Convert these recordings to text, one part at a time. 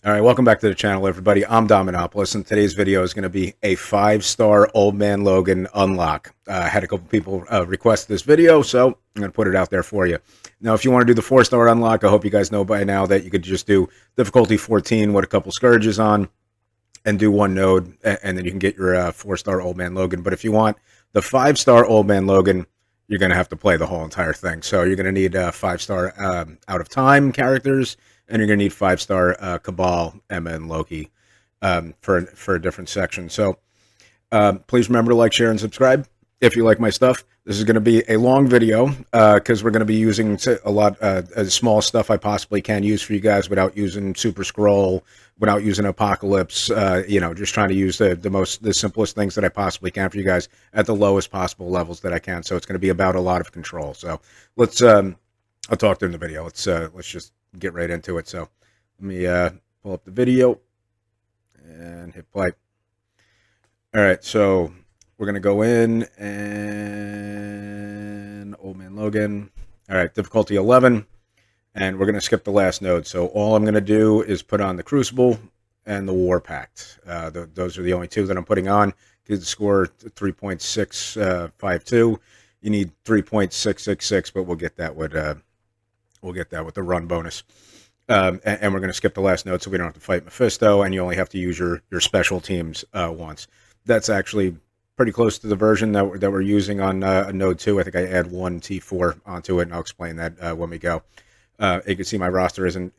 All right, welcome back to the channel, everybody. I'm Dominopoulos, and today's video is going to be a 5-star Old Man Logan Unlock. I had a couple people request this video, so I'm going to put it out there for you. Now, if you want to do the 4-star Unlock, I hope you guys know by now that you could just do difficulty 14 with a couple Scourges on and do one node, and then you can get your 4-star Old Man Logan. But if you want the 5-star Old Man Logan, you're going to have to play the whole entire thing. So you're going to need 5-star out of time characters, and you're going to need 5-star Cabal, Emma, and Loki for a different section. So please remember to like, share, and subscribe if you like my stuff. This is going to be a long video because we're going to be using a lot of small stuff I possibly can use for you guys without using Super Scroll, without using Apocalypse. Just trying to use the simplest things that I possibly can for you guys at the lowest possible levels that I can. So it's going to be about a lot of control. So let's I'll talk during the video. Let's just get right into it. So let me pull up the video and hit play. All right, so we're going to go in and Old Man Logan. All right, difficulty 11, and we're going to skip the last node. So all I'm going to do is put on the Crucible and the War Pact. Those are the only two that I'm putting on. Get the score 3.652. You need 3.666, but we'll get that with the run bonus. And we're going to skip the last node so we don't have to fight Mephisto, and you only have to use your special teams once. That's actually pretty close to the version that we're using on node 2. I think I add one T4 onto it, and I'll explain that when we go. You can see my roster isn't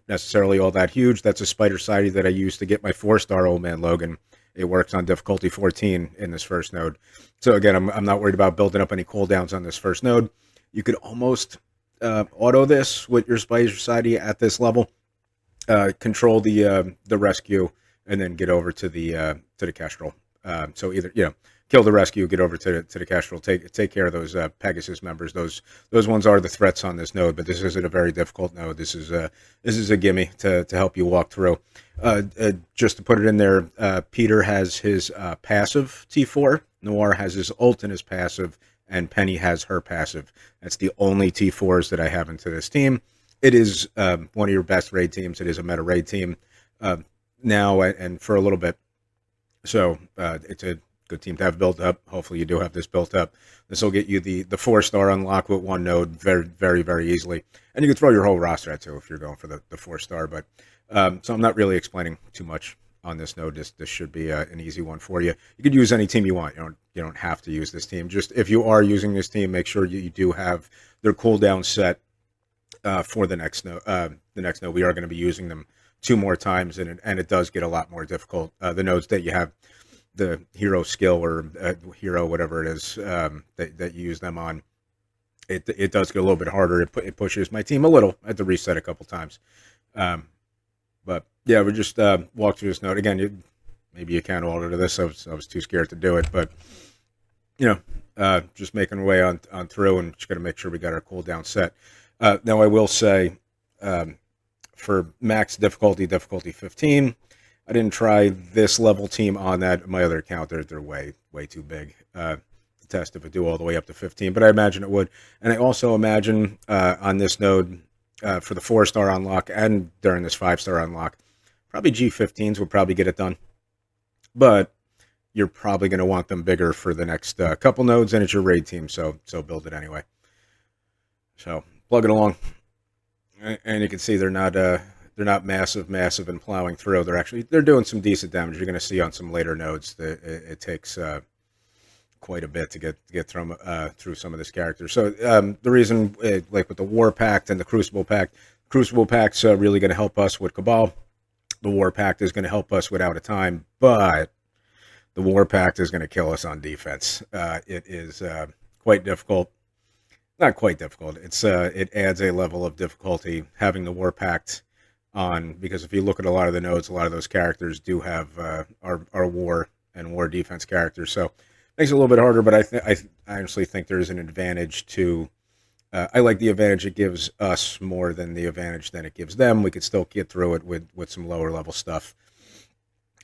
necessarily all that huge. That's a Spider Society that I used to get my 4-star Old Man Logan. It works on difficulty 14 in this first node. So again, I'm not worried about building up any cooldowns on this first node. You could almost auto this with your Spider Society at this level. Control the rescue, and then get over to the Kestrel. So either kill the rescue, get over to the Kestrel, take care of those Pegasus members. Those ones are the threats on this node, but this isn't a very difficult node. This is a gimme to help you walk through. Just to put it in there, Peter has his passive T4. Noir has his ult and his passive, and Penny has her passive. That's the only T4s that I have into this team. It is one of your best raid teams. It is a meta raid team now and for a little bit. So it's a good team to have built up. Hopefully you do have this built up. This will get you the 4-star unlock with one node very, very, very easily. And you can throw your whole roster at too if you're going for the 4-star. But so I'm not really explaining too much on this node. This should be an easy one for you. You could use any team you want. You don't have to use this team. Just if you are using this team, make sure you do have their cooldown set for the next node. We are going to be using them 2 more times, and it does get a lot more difficult. The nodes that you have the hero skill or hero, whatever it is that you use them on, it does get a little bit harder. It pushes my team a little. I had to reset a couple times. But yeah, we just walk through this node again. Maybe you can alter this. I was too scared to do it, but just making our way on through, and just got to make sure we got our cooldown set. Now I will say, for max difficulty 15, I didn't try this level team on that. My other account, they're way too big to test if it do all the way up to 15, but I imagine it would. And I also imagine on this node for the 4-star unlock and during this 5-star unlock, probably G15s would probably get it done. But you're probably going to want them bigger for the next couple nodes, and it's your raid team, so build it anyway. So plug it along. And you can see they're not massive and plowing through. They're doing some decent damage. You're going to see on some later nodes that it takes quite a bit to get through some of this character. So the reason, like with the War Pact and the Crucible Pact Pact's really going to help us with Cabal. The War Pact is going to help us with Out of Time, but the War Pact is going to kill us on defense. It is quite difficult. Not quite difficult. It adds a level of difficulty having the War Pact on, because if you look at a lot of the nodes, a lot of those characters do have our war and war defense characters. So it makes it a little bit harder, but I honestly think there's an advantage to. I like the advantage it gives us more than the advantage that it gives them. We could still get through it with some lower level stuff.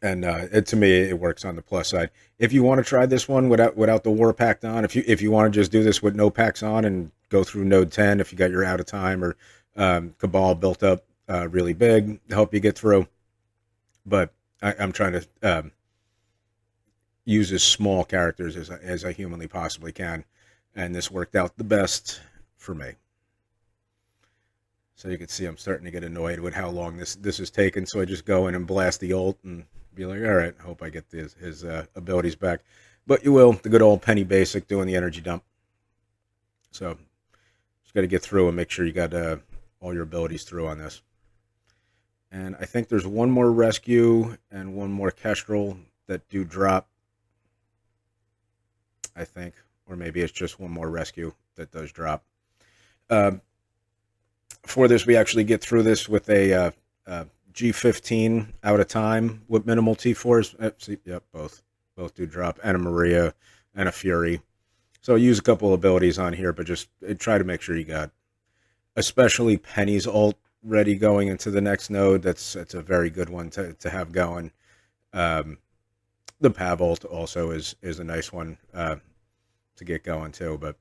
And to me, it works on the plus side. If you want to try this one without the War Pact on, if you want to just do this with no packs on and go through node 10, if you got your Out of Time or Cabal built up really big to help you get through, but I'm trying to use as small characters as I humanly possibly can, and this worked out the best for me. So you can see I'm starting to get annoyed with how long this is taking. So I just go in and blast the ult and be like, all right, hope I get his abilities back. But you will. The good old penny basic doing the energy dump. So just got to get through and make sure you got all your abilities through on this. And I think there's one more rescue and one more kestrel that do drop. I think. Or maybe it's just one more rescue that does drop. For this, we actually get through this with a G15 out of time with minimal T4s. See, yep, both do drop, and a Maria and a Fury. So use a couple abilities on here, but just try to make sure you got, especially Penny's ult ready going into the next node. That's a very good one to have going. The Pav ult also is a nice one to get going too, but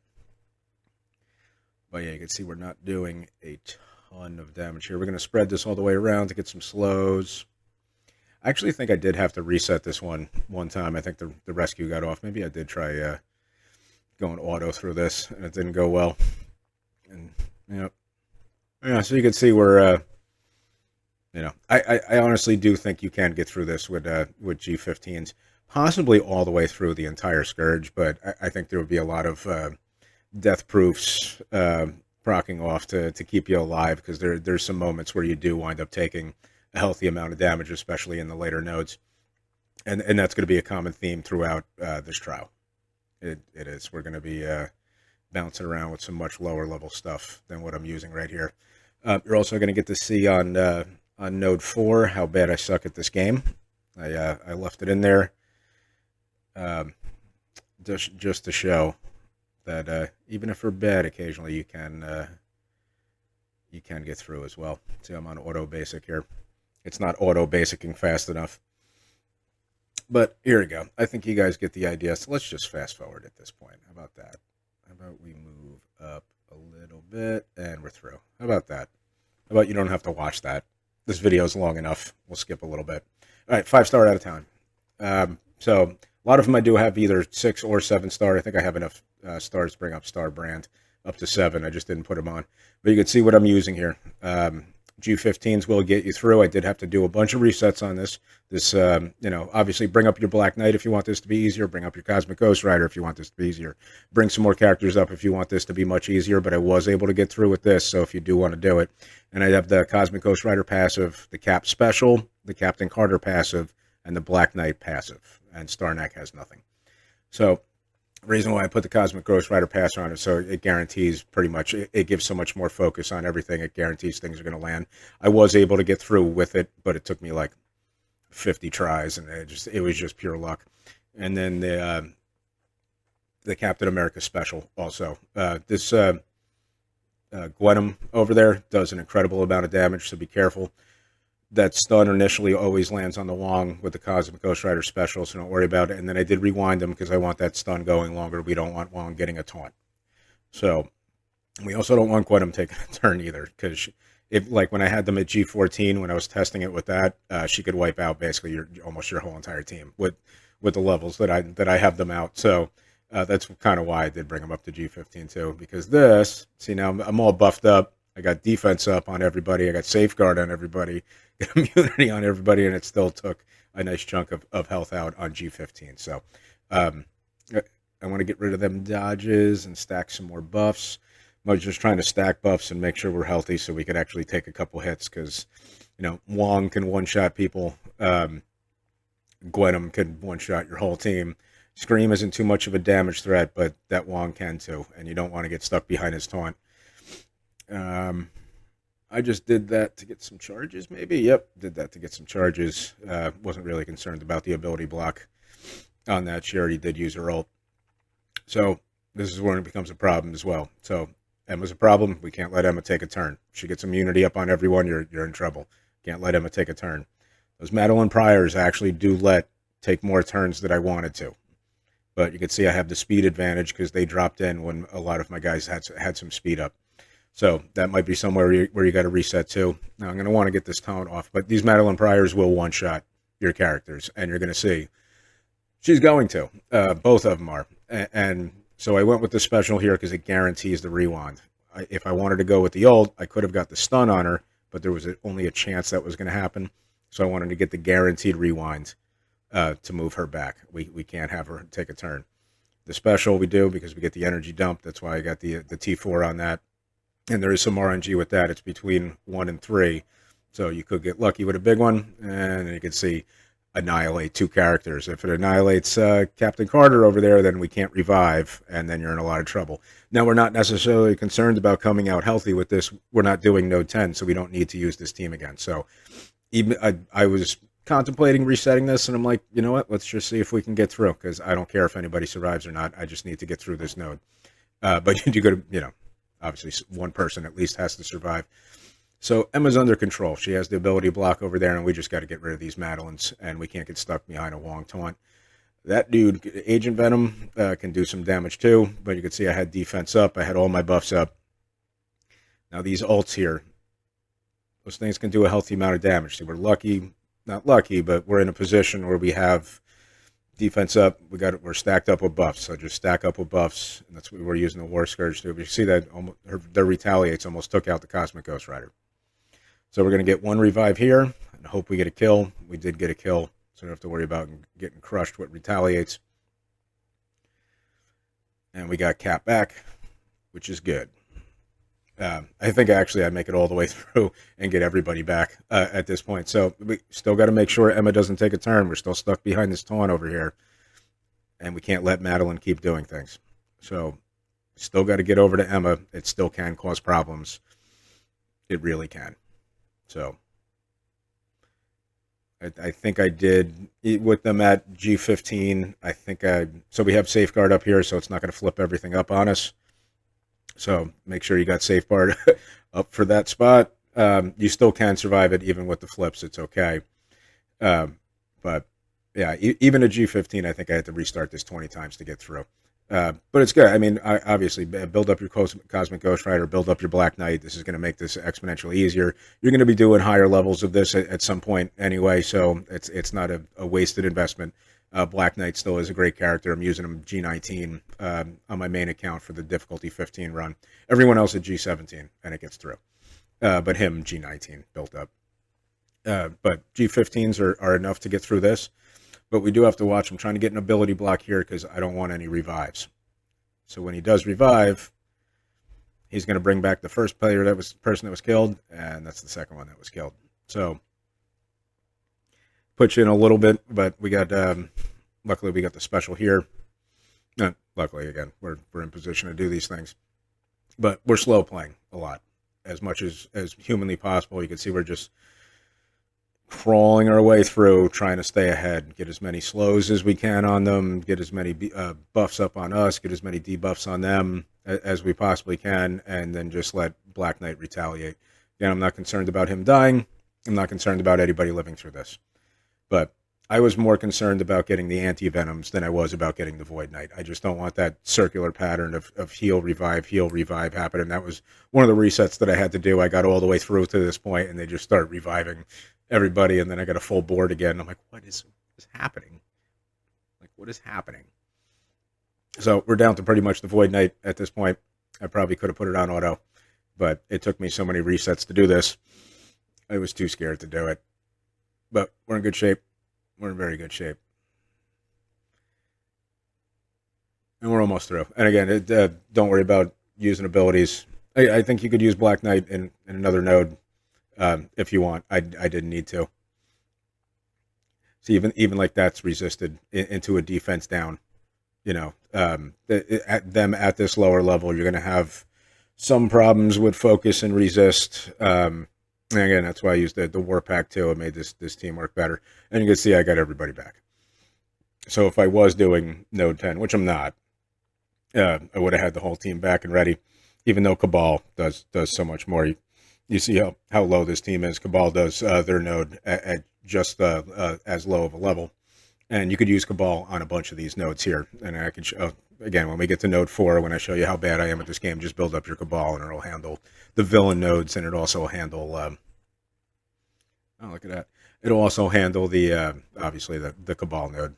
yeah, you can see we're not doing a ton of damage here. We're going to spread this all the way around to get some slows. I actually think I did have to reset this one time. I think the rescue got off. Maybe I did try going auto through this, and it didn't go well. And, yeah, so you can see we're, I honestly do think you can get through this with G15s, possibly all the way through the entire Scourge, but I think there would be a lot of death proofs proccing off to keep you alive, because there's some moments where you do wind up taking a healthy amount of damage, especially in the later nodes, and that's going to be a common theme throughout this trial. It is. We're going to be bouncing around with some much lower level stuff than what I'm using right here. You're also going to get to see on node 4 how bad I suck at this game. I left it in there just to show that even if we're bad, occasionally you can get through as well. See, I'm on auto basic here. It's not auto basicing fast enough, but here we go. I think you guys get the idea. So let's just fast forward at this point. How about that? How about we move up a little bit and we're through? How about that? How about you don't have to watch that? This video is long enough. We'll skip a little bit. All right, 5-star out of time. So a lot of them I do have either 6 or 7-star. I think I have enough stars to bring up Star Brand up to 7. I just didn't put them on. But you can see what I'm using here. G15s will get you through. I did have to do a bunch of resets on this. Obviously bring up your Black Knight if you want this to be easier. Bring up your Cosmic Ghost Rider if you want this to be easier. Bring some more characters up if you want this to be much easier, but I was able to get through with this, so if you do want to do it. And I have the Cosmic Ghost Rider passive, the Cap special, the Captain Carter passive, and the Black Knight passive. And Starnak has nothing. So the reason why I put the Cosmic Ghost Rider pass on is so it guarantees pretty much, it gives so much more focus on everything. It guarantees things are going to land. I was able to get through with it, but it took me like 50 tries, and it was just pure luck. And then the Captain America special also. This Gwenum over there does an incredible amount of damage, so be careful. That stun initially always lands on the Wong with the Cosmic Ghost Rider special, so don't worry about it. And then I did rewind them because I want that stun going longer. We don't want Wong getting a taunt. So we also don't want Gwenum taking a turn either, because like when I had them at G14, when I was testing it with that, she could wipe out basically almost your whole entire team with the levels that I have them out. So that's kind of why I did bring them up to G15 too, because see, now I'm all buffed up. I got defense up on everybody. I got safeguard on everybody, got immunity on everybody, and it still took a nice chunk of health out on G15. So I want to get rid of them dodges and stack some more buffs. I'm just trying to stack buffs and make sure we're healthy so we could actually take a couple hits, because, Wong can one-shot people. Gwenum can one-shot your whole team. Scream isn't too much of a damage threat, but that Wong can too, and you don't want to get stuck behind his taunt. I just did that to get some charges, maybe. Yep, did that to get some charges. Wasn't really concerned about the ability block on that. She already did use her ult. So this is when it becomes a problem as well. So Emma's a problem. We can't let Emma take a turn. If she gets immunity up on everyone, you're in trouble. Can't let Emma take a turn. Those Madeline Priors actually do take more turns than I wanted to. But you can see I have the speed advantage because they dropped in when a lot of my guys had some speed up. So that might be somewhere where you got to reset too. Now I'm going to want to get this taunt off, but these Madeline Priors will one-shot your characters, and you're going to see she's going to. Both of them are. And so I went with the special here because it guarantees the rewind. If I wanted to go with the old, I could have got the stun on her, but there was only a chance that was going to happen. So I wanted to get the guaranteed rewind to move her back. We can't have her take a turn. The special we do because we get the energy dump. That's why I got the T4 on that. And there is some RNG with that. It's between 1 and 3. So you could get lucky with a big one, and you can see annihilate 2 characters. If it annihilates Captain Carter over there, then we can't revive, and then you're in a lot of trouble. Now, we're not necessarily concerned about coming out healthy with this. We're not doing node 10, so we don't need to use this team again. So even I was contemplating resetting this, and I'm like, you know what? Let's just see if we can get through, because I don't care if anybody survives or not. I just need to get through this node. But you got to, obviously one person at least has to survive. So Emma's under control. She has the ability to block over there, and we just got to get rid of these Madeleines, and we can't get stuck behind a Wong taunt. That dude, Agent Venom, can do some damage too, but you can see I had defense up. I had all my buffs up. Now these ults here, those things can do a healthy amount of damage. So we're lucky, not lucky, but we're in a position where we have defense up. We're stacked up with buffs, so just stack up with buffs, and that's what we're using the War Scourge to. But you see that their retaliates almost took out the Cosmic Ghost Rider. So we're going to get 1 revive here and hope we get a kill. We did get a kill, so we don't have to worry about getting crushed with retaliates. And we got Cap back, which is good. I think actually I'd make it all the way through and get everybody back at this point. So we still got to make sure Emma doesn't take a turn. We're still stuck behind this taunt over here. And we can't let Madeleine keep doing things. So still got to get over to Emma. It still can cause problems. It really can. So I think I did with them at G15. So we have safeguard up here, so it's not going to flip everything up on us. So make sure you got safeguard up for that spot. You still can survive it even with the flips. It's okay. But yeah, even at G15, I think I had to restart this 20 times to get through. But it's good. I mean, obviously, build up your Cosmic Ghost Rider, build up your Black Knight. This is going to make this exponentially easier. You're going to be doing higher levels of this at some point anyway, so it's not a wasted investment. Black Knight still is a great character. I'm using him G19 on my main account for the difficulty 15 run. Everyone else at G17, and it gets through. But him, G19, built up. But G15s are enough to get through this. But we do have to watch. I'm trying to get an ability block here because I don't want any revives. So when he does revive, he's going to bring back the first person that was killed, and that's the second one that was killed. So put you in a little bit, but we got luckily we got the special here. Luckily, again, we're in position to do these things, but we're slow playing a lot, as much as humanly possible. You can see we're just crawling our way through, trying to stay ahead, get as many slows as we can on them, get as many buffs up on us, get as many debuffs on them as we possibly can, and then just let Black Knight retaliate. Again, I'm not concerned about him dying. I'm not concerned about anybody living through this. But I was more concerned about getting the anti-venoms than I was about getting the Void Knight. I just don't want that circular pattern of heal, revive happening. That was one of the resets that I had to do. I got all the way through to this point, and they just start reviving everybody, and then I got a full board again. I'm like, what is happening? Like, what is happening? So we're down to pretty much the Void Knight at this point. I probably could have put it on auto, but it took me so many resets to do this. I was too scared to do it. But we're in good shape. We're in very good shape. And we're almost through. And again, don't worry about using abilities. I think you could use Black Knight in another node. If you want. I didn't need to. So even like that's resisted into a defense down. At this lower level, you're going to have some problems with focus and resist. And again, that's why I used the War Pack too. It made this team work better. And you can see I got everybody back. So if I was doing node 10, which I'm not, I would have had the whole team back and ready. Even though Cabal does so much more. You see how low this team is. Cabal does their node at just as low of a level. And you could use Cabal on a bunch of these nodes here. And I can show, again, when we get to node 4, when I show you how bad I am at this game, just build up your Cabal and it'll handle the villain nodes, and it'll also handle Oh, look at that. It'll also handle the obviously the Cabal node,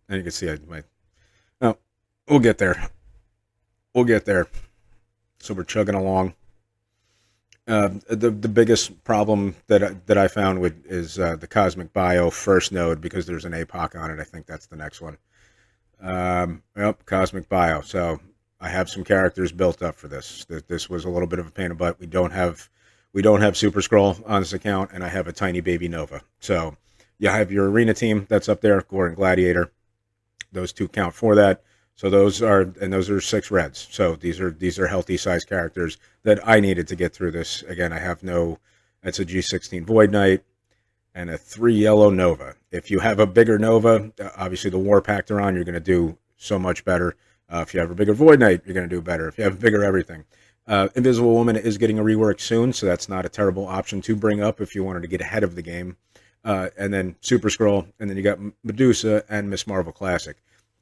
and you can see my. Oh, we'll get there. We'll get there. So we're chugging along. The biggest problem that I found with is the Cosmic Bio first node because there's an APOC on it. I think that's the next one. Yep, Cosmic Bio. So I have some characters built up for this. This was a little bit of a pain in the butt. We don't have Super Scroll on this account, and I have a tiny baby Nova. So you have your arena team that's up there, Gore and Gladiator. Those two count for that. So those are 6 reds. So these are healthy size characters that I needed to get through this. Again, I have no. It's a G16 Void Knight and a 3 yellow Nova. If you have a bigger Nova, obviously the War Pact are on, you're going to do so much better. If you have a bigger Void Knight, you're going to do better. If you have a bigger everything. Invisible Woman is getting a rework soon, so that's not a terrible option to bring up if you wanted to get ahead of the game. And then Super Scroll, and then you got Medusa and Miss Marvel Classic.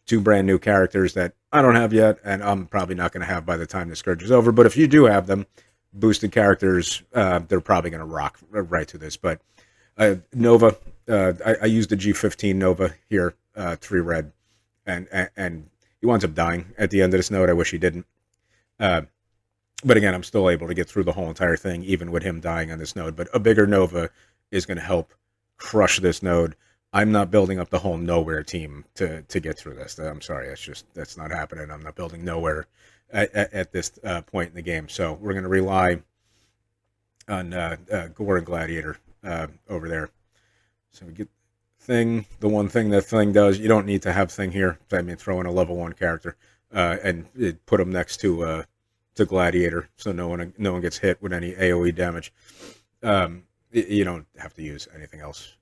2 brand new characters that I don't have yet, and I'm probably not going to have by the time the Scourge is over. But if you do have them, boosted characters, they're probably going to rock right to this. But Nova, I used the G15 Nova here, 3 red, and he winds up dying at the end of this node. I wish he didn't. But again, I'm still able to get through the whole entire thing, even with him dying on this node. But a bigger Nova is going to help crush this node. I'm not building up the whole nowhere team to get through this. I'm sorry, that's not happening. I'm not building nowhere at this point in the game. So we're going to rely on Gore and Gladiator over there. So we get Thing. The one thing that Thing does, you don't need to have Thing here. I mean, throw in a level 1 character and put him next to Gladiator, so no one gets hit with any AOE damage. You don't have to use anything else.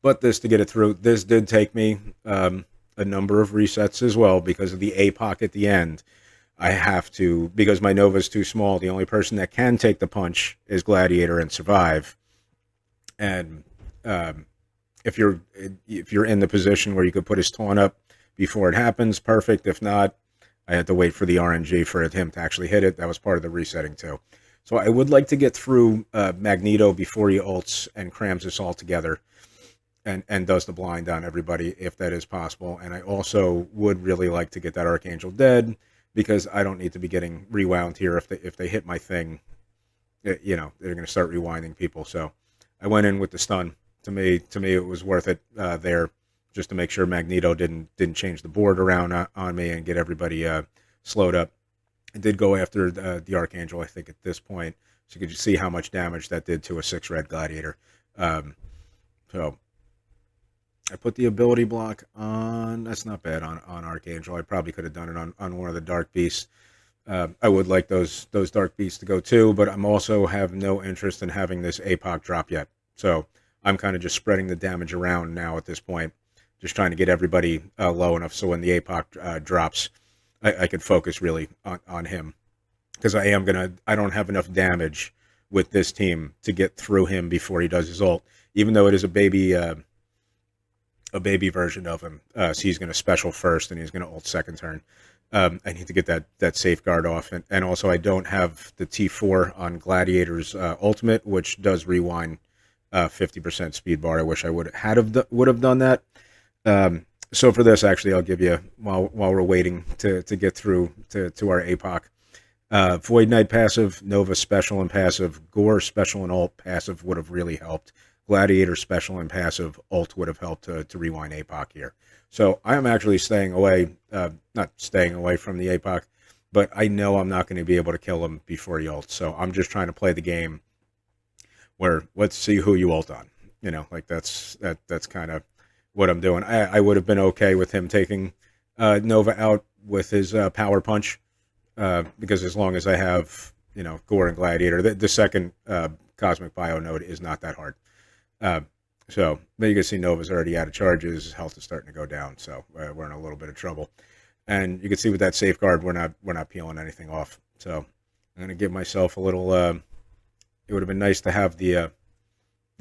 But this to get it through, this did take me a number of resets as well because of the APOC at the end. I have to, because my Nova's too small, the only person that can take the punch is Gladiator and survive. And if you're in the position where you could put his taunt up before it happens, perfect. If not, I had to wait for the RNG for him to actually hit it. That was part of the resetting too. So I would like to get through Magneto before he ults and crams us all together. And does the blind on everybody if that is possible. And I also would really like to get that Archangel dead because I don't need to be getting rewound here. If they hit my thing, they're going to start rewinding people. So I went in with the stun. To me, it was worth it there just to make sure Magneto didn't change the board around on me and get everybody slowed up. I did go after the Archangel, I think, at this point. So you could see how much damage that did to a 6-red Gladiator. So I put the ability block on. That's not bad on Archangel. I probably could have done it on one of the Dark Beasts. I would like those Dark Beasts to go too, but I'm also have no interest in having this APOC drop yet. So I'm kind of just spreading the damage around now at this point, just trying to get everybody low enough so when the APOC drops, I could focus really on him. Because I don't have enough damage with this team to get through him before he does his ult. Even though it is a baby version of him, so he's going to special first and he's going to ult second turn. I need to get that safeguard off, and also I don't have the T4 on Gladiator's ultimate, which does rewind 50% speed bar. I wish I would have done that. So for this, actually, I'll give you while we're waiting to get through to our APOC. Void Knight passive, Nova special and passive, Gore special and ult passive would have really helped. Gladiator special and passive ult would have helped to rewind APOC here. So I am actually staying away, not staying away from the APOC, but I know I'm not going to be able to kill him before he ults. So I'm just trying to play the game where let's see who you ult on. Like that's kind of what I'm doing. I would have been okay with him taking Nova out with his power punch because as long as I have Gore and Gladiator, the second Cosmic Bio node is not that hard. So but you can see Nova's already out of charges. Health is starting to go down, so we're in a little bit of trouble. And you can see with that safeguard, we're not peeling anything off. So I'm going to give myself a little. It would have been nice to have the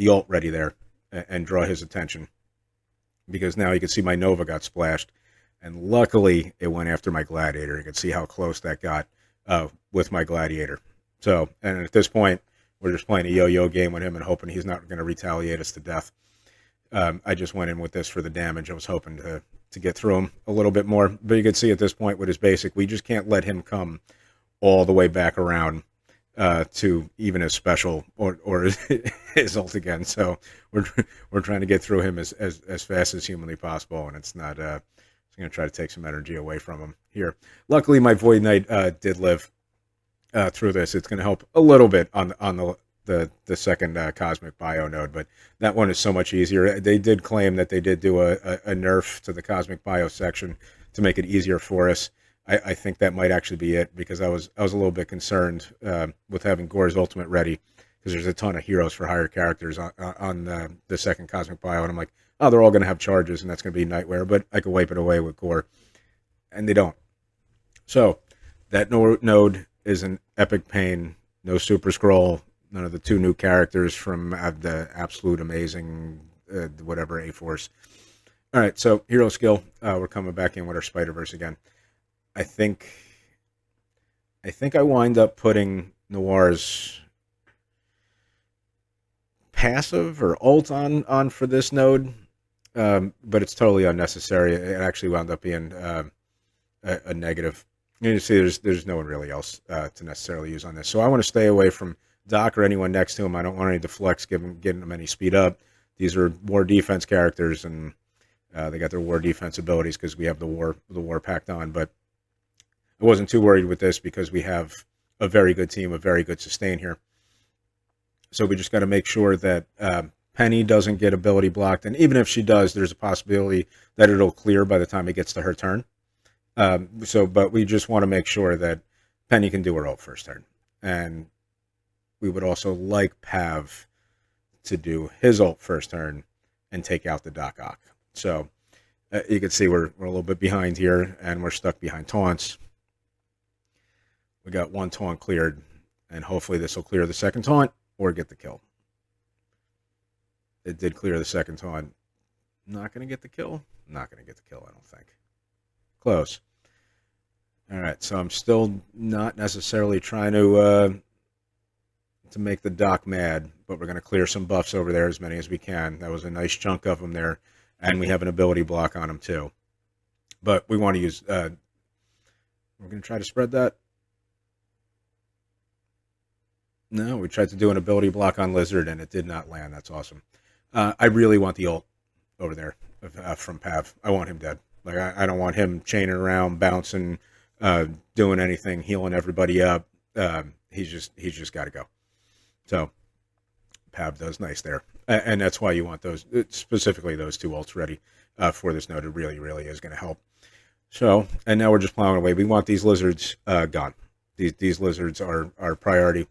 ult ready there and draw his attention, because now you can see my Nova got splashed, and luckily it went after my Gladiator. You can see how close that got with my Gladiator. So, and at this point, we're just playing a yo-yo game with him and hoping he's not going to retaliate us to death. I just went in with this for the damage. I was hoping to get through him a little bit more. But you can see at this point with his basic, we just can't let him come all the way back around to even his special or his ult again. So we're trying to get through him as fast as humanly possible, and it's not. It's going to try to take some energy away from him here. Luckily, my Void Knight did live through this. It's going to help a little bit on the second Cosmic Bio node, but that one is so much easier. They did claim that they did do a nerf to the Cosmic Bio section to make it easier for us. I think that might actually be it, because I was a little bit concerned with having Gore's ultimate ready, because there's a ton of heroes for higher characters on the second Cosmic Bio, and I'm like, oh, they're all going to have charges, and that's going to be Nightwear, but I could wipe it away with Gore, and they don't. So that node is an epic pain. No Super Scroll, none of the 2 new characters from the absolute amazing whatever A-Force. All right, so hero skill. We're coming back in with our Spider-Verse again. I think I wind up putting Noir's passive or ult on for this node, but it's totally unnecessary. It actually wound up being a negative. You see, there's no one really else to necessarily use on this. So I want to stay away from Doc or anyone next to him. I don't want any deflects getting them any speed up. These are war defense characters, and they got their war defense abilities because we have the war packed on. But I wasn't too worried with this because we have a very good team, a very good sustain here. So we just got to make sure that Penny doesn't get ability blocked, and even if she does, there's a possibility that it'll clear by the time it gets to her turn. But we just want to make sure that Penny can do her ult first turn, and we would also like Pav to do his ult first turn and take out the Doc Ock. So you can see we're a little bit behind here, and we're stuck behind taunts. We got 1 taunt cleared, and hopefully this will clear the second taunt or get the kill. It did clear the second taunt. Not going to get the kill. Not going to get the kill, I don't think. Close. All right, so I'm still not necessarily trying to make the Doc mad, but we're going to clear some buffs over there, as many as we can. That was a nice chunk of them there, and we have an ability block on him too. But we want to use... we're going to try to spread that. No, we tried to do an ability block on Lizard, and it did not land. That's awesome. I really want the ult over there from Pav. I want him dead. Like I don't want him chaining around, bouncing, doing anything, healing everybody up. He's just got to go. So Pav does nice there, and that's why you want those, specifically those 2 ults ready for this node. It really, really is going to help. So, and now we're just plowing away. We want these lizards gone. These lizards are our priority,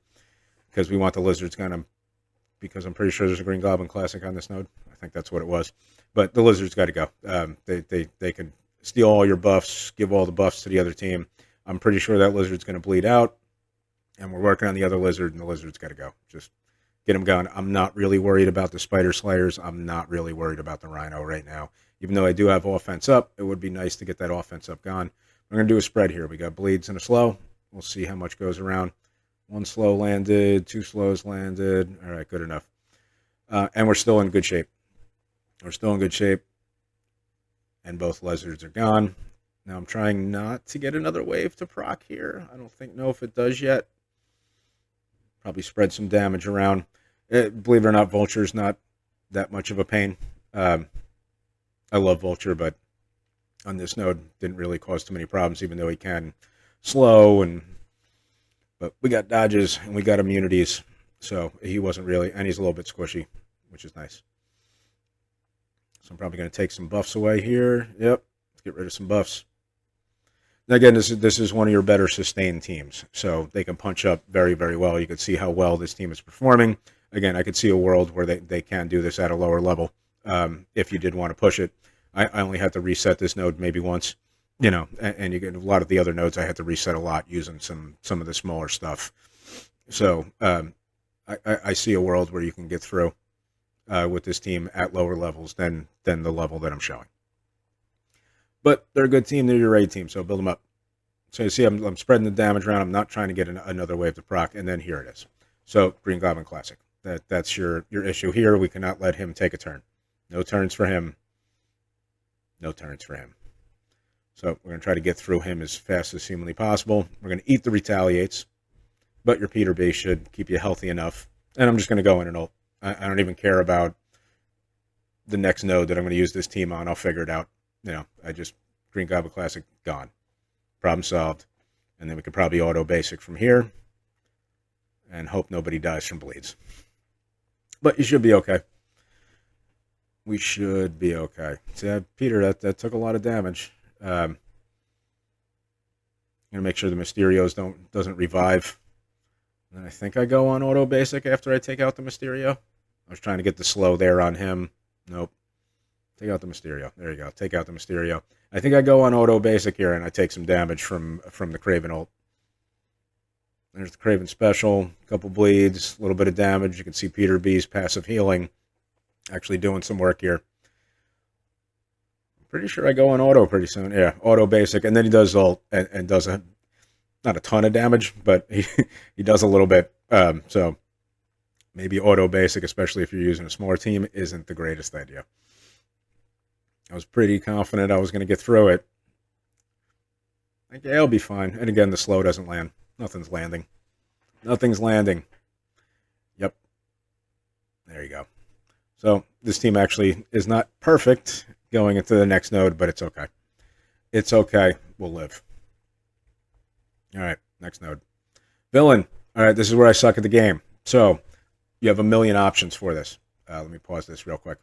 because we want the lizards gone. Because I'm pretty sure there's a Green Goblin Classic on this node. I think that's what it was. But the lizards got to go. They can steal all your buffs, give all the buffs to the other team. I'm pretty sure that lizard's going to bleed out, and we're working on the other lizard, and the lizard's got to go. Just get them gone. I'm not really worried about the Spider Slayers. I'm not really worried about the Rhino right now. Even though I do have offense up, it would be nice to get that offense up gone. We're going to do a spread here. We got bleeds and a slow. We'll see how much goes around. 1 slow landed, 2 slows landed. All right, good enough. And we're still in good shape. We're still in good shape. And both lizards are gone. Now I'm trying not to get another wave to proc here. I don't know if it does yet. Probably spread some damage around. Believe it or not, Vulture's not that much of a pain. I love Vulture, but on this node, didn't really cause too many problems, even though he can slow. But we got dodges, and we got immunities. So he wasn't really, and he's a little bit squishy, which is nice. So I'm probably going to take some buffs away here. Yep, let's get rid of some buffs. Now again, this is one of your better sustained teams, so they can punch up very, very well. You can see how well this team is performing. Again, I could see a world where they can do this at a lower level if you did want to push it. I only had to reset this node maybe once, and you get a lot of the other nodes I had to reset a lot using some of the smaller stuff. So I see a world where you can get through with this team at lower levels than the level that I'm showing. But they're a good team. They're your raid team, so build them up. So you see I'm spreading the damage around. I'm not trying to get another wave to proc, and then here it is. So Green Goblin Classic. That's your issue here. We cannot let him take a turn. No turns for him. No turns for him. So we're going to try to get through him as fast as humanly possible. We're going to eat the retaliates, but your Peter B should keep you healthy enough. And I'm just going to go in and ult. I don't even care about the next node that I'm going to use this team on. I'll figure it out. Green Goblin Classic, gone. Problem solved. And then we could probably auto basic from here and hope nobody dies from bleeds. But you should be okay. We should be okay. See, Peter, that took a lot of damage. I'm going to make sure the Mysterios doesn't revive. And I think I go on auto basic after I take out the Mysterio. I was trying to get the slow there on him. Nope. Take out the Mysterio. There you go. Take out the Mysterio. I think I go on auto basic here and I take some damage from the Kraven ult. There's the Kraven special. A couple bleeds. A little bit of damage. You can see Peter B's passive healing actually doing some work here. I'm pretty sure I go on auto pretty soon. Yeah, auto basic. And then he does ult and does not a ton of damage, but he does a little bit. So maybe auto basic, especially if you're using a smaller team, isn't the greatest idea. I was pretty confident I was going to get through it. Like, yeah, I'll be fine. And again, the slow doesn't land. Nothing's landing. Nothing's landing. Yep. There you go. So this team actually is not perfect going into the next node, but it's okay. It's okay. We'll live. All right, next node. Villain. All right, this is where I suck at the game. So you have a million options for this. Let me pause this real quick.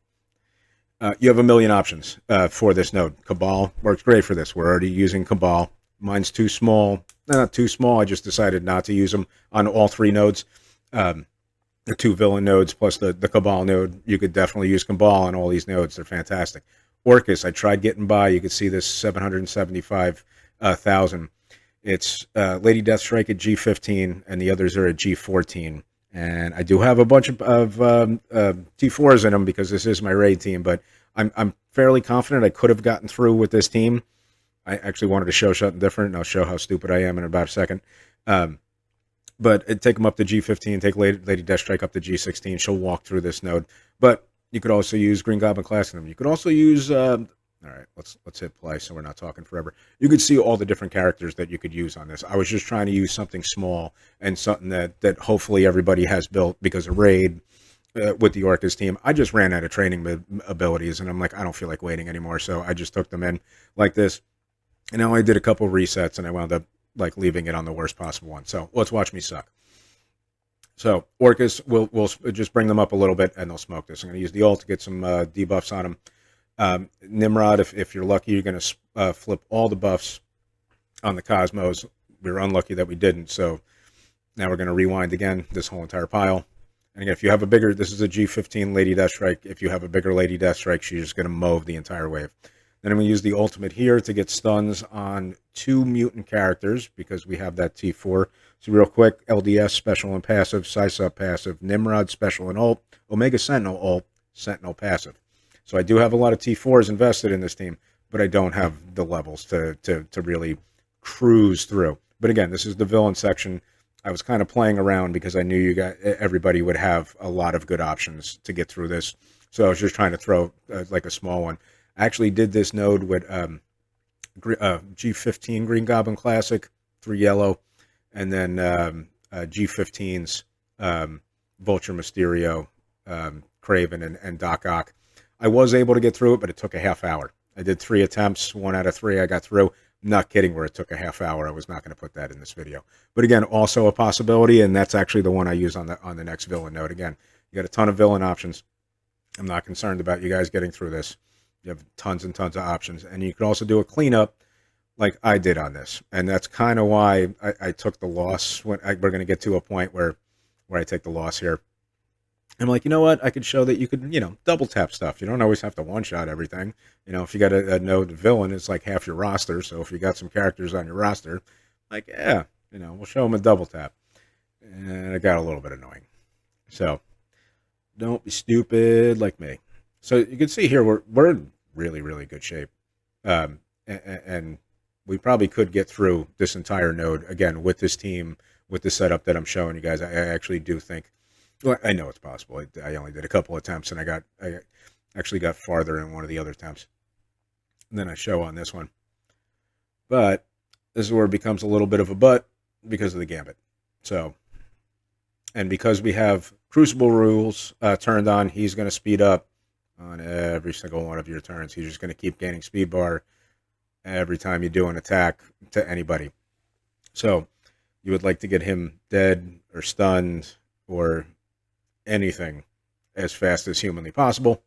You have a million options for this node. Cabal works great for this. We're already using Cabal. Mine's too small. Not too small. I just decided not to use them on all three nodes. The two villain nodes plus the Cabal node. You could definitely use Cabal on all these nodes. They're fantastic. Orcus, I tried getting by. You can see this 775,000. It's Lady Deathstrike at G15, and the others are at G14. And I do have a bunch of T4s in them because this is my raid team, but I'm fairly confident I could have gotten through with this team. I actually wanted to show something different, and I'll show how stupid I am in about a second. But take them up to G15, take Lady Deathstrike up to G16. She'll walk through this node. But you could also use Green Goblin Class in them. You could also use... all right, let's hit play so we're not talking forever. You could see all the different characters that you could use on this. I was just trying to use something small and something that hopefully everybody has built because of raid with the Orcus team. I just ran out of training abilities, and I'm like, I don't feel like waiting anymore, so I just took them in like this. And now I did a couple resets, and I wound up like leaving it on the worst possible one. So let's watch me suck. So Orcus, we'll just bring them up a little bit, and they'll smoke this. I'm going to use the ult to get some debuffs on them. Nimrod, if you're lucky, you're going to flip all the buffs on the Cosmos. We were unlucky that we didn't, so now we're going to rewind again this whole entire pile. And again, if you have a bigger, this is a G15 Lady Deathstrike. If you have a bigger Lady Deathstrike, she's just going to mauve the entire wave. Then I'm going to use the ultimate here to get stuns on 2 mutant characters because we have that T4. So real quick, LDS special and passive, Sysop passive, Nimrod special and ult, Omega Sentinel ult, Sentinel passive. So I do have a lot of T4s invested in this team, but I don't have the levels to really cruise through. But again, this is the villain section. I was kind of playing around because I knew everybody would have a lot of good options to get through this. So I was just trying to throw like a small one. I actually did this node with G15 Green Goblin Classic, 3 yellow, and then G15's Vulture Mysterio, Kraven, and Doc Ock. I was able to get through it, but it took a half hour. I did 3 attempts, 1 out of 3 I got through. I'm not kidding where it took a half hour. I was not going to put that in this video. But again, also a possibility, and that's actually the one I use on the next villain node. Again, you got a ton of villain options. I'm not concerned about you guys getting through this. You have tons and tons of options. And you could also do a cleanup like I did on this. And that's kind of why I took the loss. We're going to get to a point where I take the loss here. I'm like, you know what? I could show that you could, double tap stuff. You don't always have to one-shot everything. If you got a node villain, it's like half your roster. So if you got some characters on your roster, like, yeah, we'll show them a double tap. And it got a little bit annoying. So don't be stupid like me. So you can see here, we're in really, really good shape. And we probably could get through this entire node, again, with this team, with the setup that I'm showing you guys. I actually do think, well, I know it's possible. I only did a couple attempts, and I actually got farther in one of the other attempts than I show on this one. But this is where it becomes a little bit of a but because of the gambit. So, and because we have Crucible rules turned on, he's going to speed up on every single one of your turns. He's just going to keep gaining speed bar every time you do an attack to anybody. So you would like to get him dead or stunned or anything as fast as humanly possible.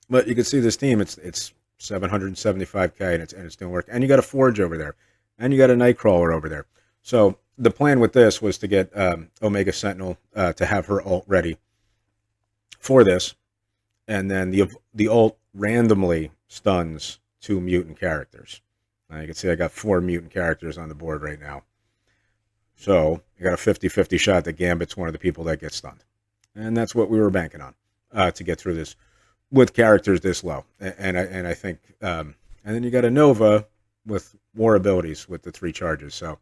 But you can see this team, it's 775k and it's doing work. And you got a Forge over there. And you got a Nightcrawler over there. So the plan with this was to get Omega Sentinel to have her ult ready for this. And then the ult randomly stuns 2 mutant characters. Now you can see I got 4 mutant characters on the board right now. So I got a 50-50 shot that Gambit's one of the people that gets stunned. And that's what we were banking on to get through this with characters this low. And I think, and then you got a Nova with more abilities with the 3 charges. So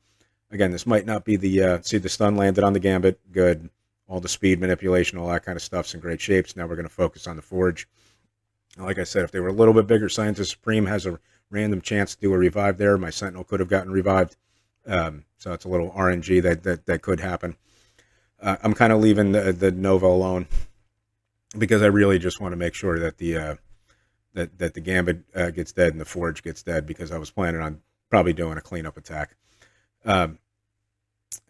again, this might not be the, see the stun landed on the Gambit, good. All the speed manipulation, all that kind of stuff's in great shapes. Now we're going to focus on the Forge. Like I said, if they were a little bit bigger, Scientist Supreme has a random chance to do a revive there. My Sentinel could have gotten revived. So it's a little RNG that could happen. I'm kind of leaving the Nova alone because I really just want to make sure that that the Gambit gets dead and the Forge gets dead, because I was planning on probably doing a cleanup attack.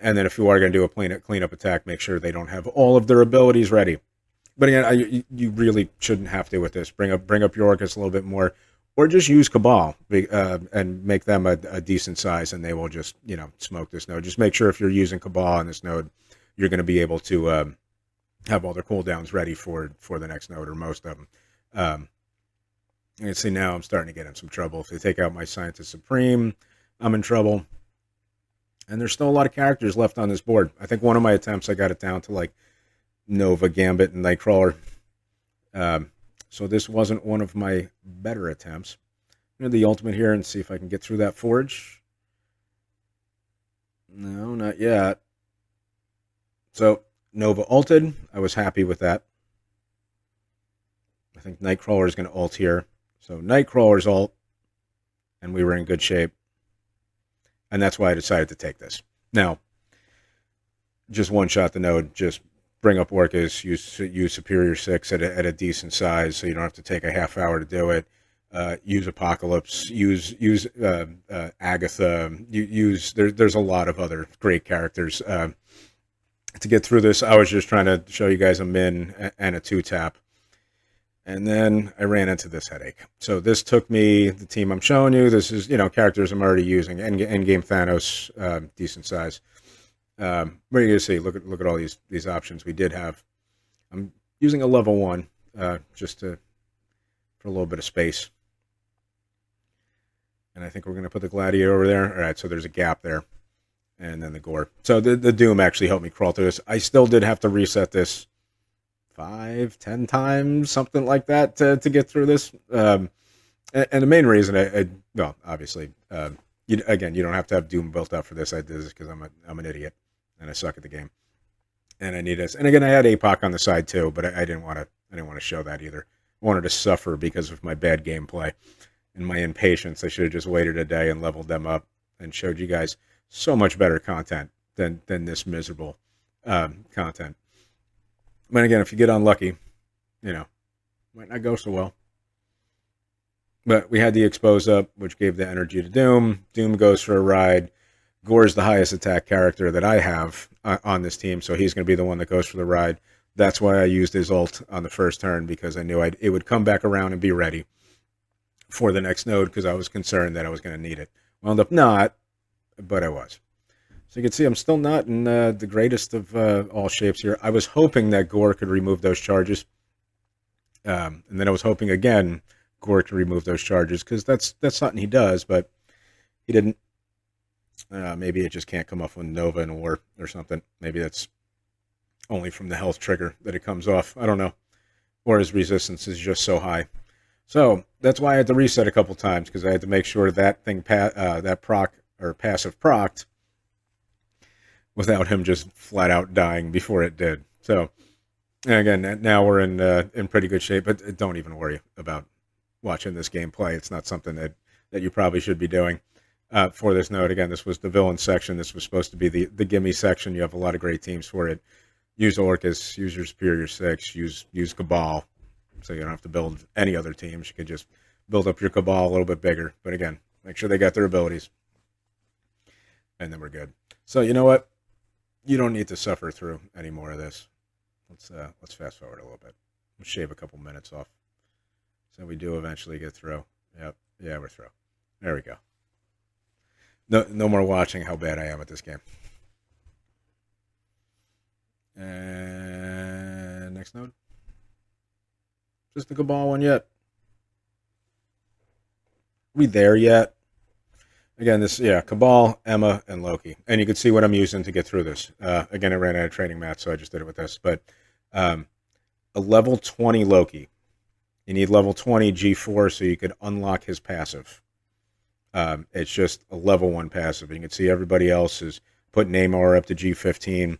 And then if you are going to do a cleanup attack, make sure they don't have all of their abilities ready. But again, you really shouldn't have to with this. Bring up your Orcus a little bit more, or just use Cabal and make them a decent size, and they will just smoke this node. Just make sure if you're using Cabal on this node, you're going to be able to have all their cooldowns ready for the next node, or most of them. You can see now I'm starting to get in some trouble. If they take out my Scientist Supreme, I'm in trouble. And there's still a lot of characters left on this board. I think one of my attempts I got it down to like Nova, Gambit, and Nightcrawler. So this wasn't one of my better attempts. I'm going to do the ultimate here and see if I can get through that Forge. No, not yet. So Nova ulted. I was happy with that. I think Nightcrawler is going to ult here. So Nightcrawler's ult, and we were in good shape. And that's why I decided to take this. Now, just one-shot the node. Just bring up Orcus, use Superior 6 at a decent size, so you don't have to take a half hour to do it. Use Apocalypse, use Agatha, there's a lot of other great characters. To get through this, I was just trying to show you guys a min and a 2-tap. And then I ran into this headache. So this took me, the team I'm showing you, this is, characters I'm already using. Endgame Thanos, decent size. Where are you going to see? Look at all these options we did have. I'm using a level 1 just for a little bit of space. And I think we're going to put the Gladiator over there. All right, so there's a gap there. And then the Gore. So the Doom actually helped me crawl through this. I still did have to reset this 5-10 times, something like that, to get through this. And the main reason, well, obviously, you don't have to have Doom built up for this. I did this because I'm an idiot and I suck at the game, and I need this. And again, I had APOC on the side too, but I didn't want to show that either. I wanted to suffer because of my bad gameplay and my impatience. I should have just waited a day and leveled them up and showed you guys so much better content than this miserable content. But again, if you get unlucky, might not go so well. But we had the Expose up, which gave the energy to Doom. Doom goes for a ride. Gore's the highest attack character that I have on this team, so he's going to be the one that goes for the ride. That's why I used his ult on the first turn, because I knew it would come back around and be ready for the next node, because I was concerned that I was going to need it. Wound up not, but I was. So you can see I'm still not in the greatest of all shapes here. I was hoping that Gore could remove those charges. And then I was hoping again Gore could remove those charges, because that's something he does, but he didn't. Maybe it just can't come off with Nova in War or something. Maybe that's only from the health trigger that it comes off. I don't know. Or his resistance is just so high. So that's why I had to reset a couple times, because I had to make sure that thing that proc or passive procced without him just flat out dying before it did. So again, now we're in pretty good shape. But don't even worry about watching this gameplay. It's not something that you probably should be doing. For this note, again, this was the villain section. This was supposed to be the gimme section. You have a lot of great teams for it. Use Orcus, use your Superior 6, use Cabal, so you don't have to build any other teams. You can just build up your Cabal a little bit bigger. But again, make sure they got their abilities, and then we're good. So you know what? You don't need to suffer through any more of this. Let's fast forward a little bit. Let's shave a couple minutes off. So we do eventually get through. Yep. Yeah, we're through. There we go. No more watching how bad I am at this game. And next node. Just the Cabal one yet? We there yet? Again, Cabal, Emma, and Loki. And you can see what I'm using to get through this. Again, I ran out of training mats, so I just did it with this. But a level 20 Loki. You need level 20 G4 so you could unlock his passive. It's just a level 1 passive. You can see everybody else is putting Namor up to G15.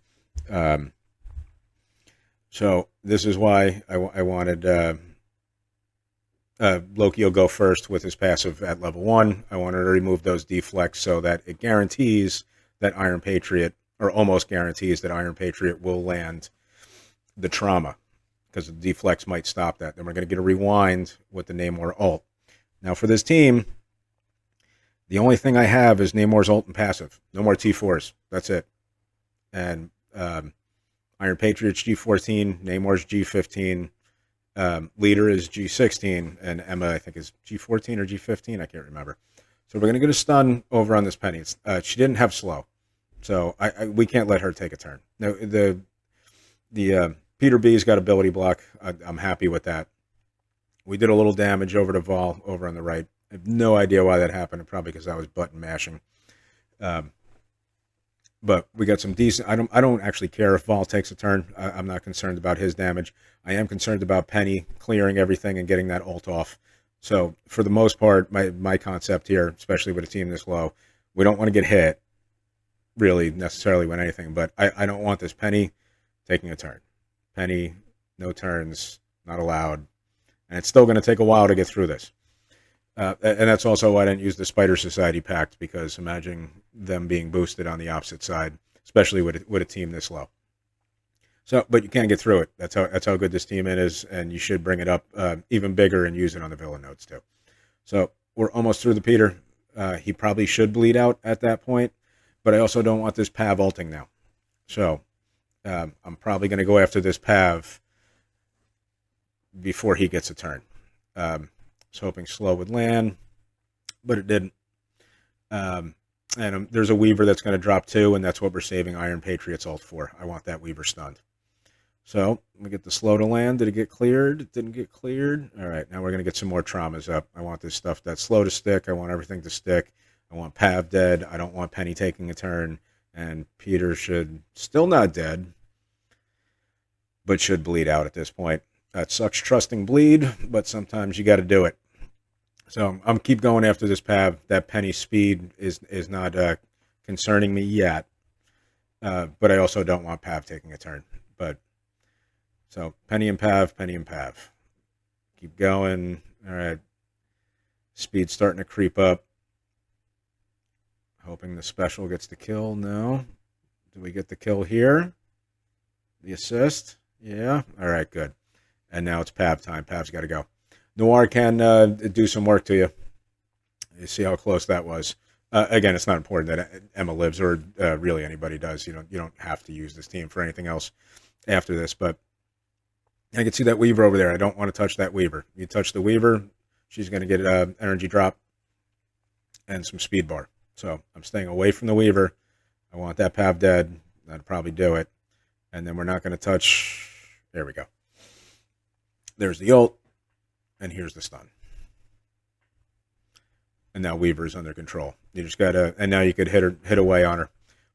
So this is why I wanted Loki will go first with his passive at level 1. I wanted to remove those deflects so that it guarantees that Iron Patriot, or almost guarantees that Iron Patriot will land the trauma, because the deflects might stop that. Then we're going to get a rewind with the Namor ult. Now for this team, the only thing I have is Namor's ult and passive. No more T4s. That's it. And Iron Patriot's G14, Namor's G15, Leader is G16, and Emma, I think, is G14 or G15. I can't remember. So we're going to get a stun over on this Penny. She didn't have slow, so we can't let her take a turn. No, the Peter B's got ability block. I'm happy with that. We did a little damage over to Vol over on the right. I have no idea why that happened. Probably because I was button mashing. But we got some decent. I don't actually care if Vol takes a turn. I'm not concerned about his damage. I am concerned about Penny clearing everything and getting that ult off. So for the most part, my concept here, especially with a team this low, we don't want to get hit really necessarily with anything. But I don't want this Penny taking a turn. Penny, no turns, not allowed. And it's still going to take a while to get through this. And that's also why I didn't use the Spider Society Pact, because imagine them being boosted on the opposite side, especially with a team this low. So, but you can't get through it. That's how good this team is, and you should bring it up even bigger and use it on the villain nodes too. So we're almost through the Peter. He probably should bleed out at that point, but I also don't want this Pav ulting now. So I'm probably going to go after this Pav before he gets a turn. I was hoping slow would land, but it didn't. And there's a Weaver that's going to drop too, and that's what we're saving Iron Patriot's ult for. I want that Weaver stunned. So we get the slow to land. Did it get cleared? It didn't get cleared. All right, now we're going to get some more traumas up. I want this stuff that's slow to stick. I want everything to stick. I want Pav dead. I don't want Penny taking a turn. And Peter should still not dead, but should bleed out at this point. That sucks trusting bleed, but sometimes you got to do it. So I'm keep going after this Pav. That Penny speed is not concerning me yet, but I also don't want Pav taking a turn. But so Penny and Pav. Keep going. All right, speed's starting to creep up. Hoping the special gets the kill. No, do we get the kill here? The assist? Yeah. All right, good. And now it's Pav time. Pav's got to go. Noir can do some work to you. You see how close that was. Again, it's not important that Emma lives, or really anybody does. You don't have to use this team for anything else after this. But I can see that Weaver over there. I don't want to touch that Weaver. You touch the Weaver, she's going to get an energy drop and some speed bar. So I'm staying away from the Weaver. I want that Pav dead. That'd probably do it. And then we're not going to touch. There we go. There's the ult, and here's the stun. And now Weaver's under control. You just gotta, and now you could hit away on her.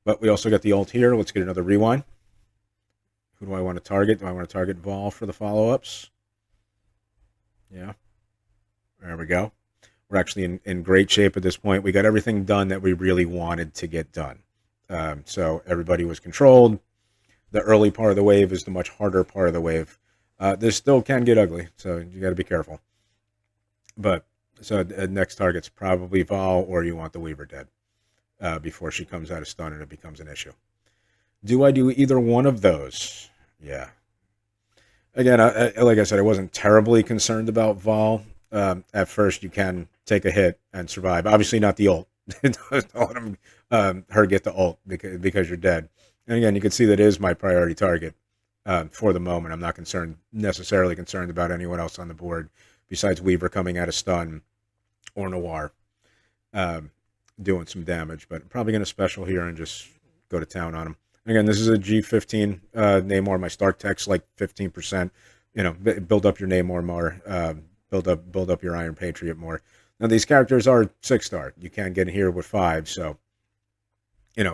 But we also got the ult here. Let's get another rewind. Who do I want to target? Do I want to target Vol for the follow-ups? Yeah. There we go. We're actually in great shape at this point. We got everything done that we really wanted to get done. So everybody was controlled. The early part of the wave is the much harder part of the wave. This still can get ugly, so you got to be careful. But so next target's probably Vol, or you want the Weaver dead before she comes out of stun and it becomes an issue. Do I do either one of those? Yeah. Again, like I said, I wasn't terribly concerned about Vol. At first, you can take a hit and survive. Obviously, not the ult. Don't let her get the ult because you're dead. And again, you can see that is my priority target for the moment. I'm not necessarily concerned about anyone else on the board besides Weaver coming out of stun or Noir doing some damage. But I'm probably going to special here and just go to town on him. Again, this is a G15 Namor. My start text like 15%. Build up your Namor more. Build up your Iron Patriot more. Now these characters are 6-star. You can get here with 5, so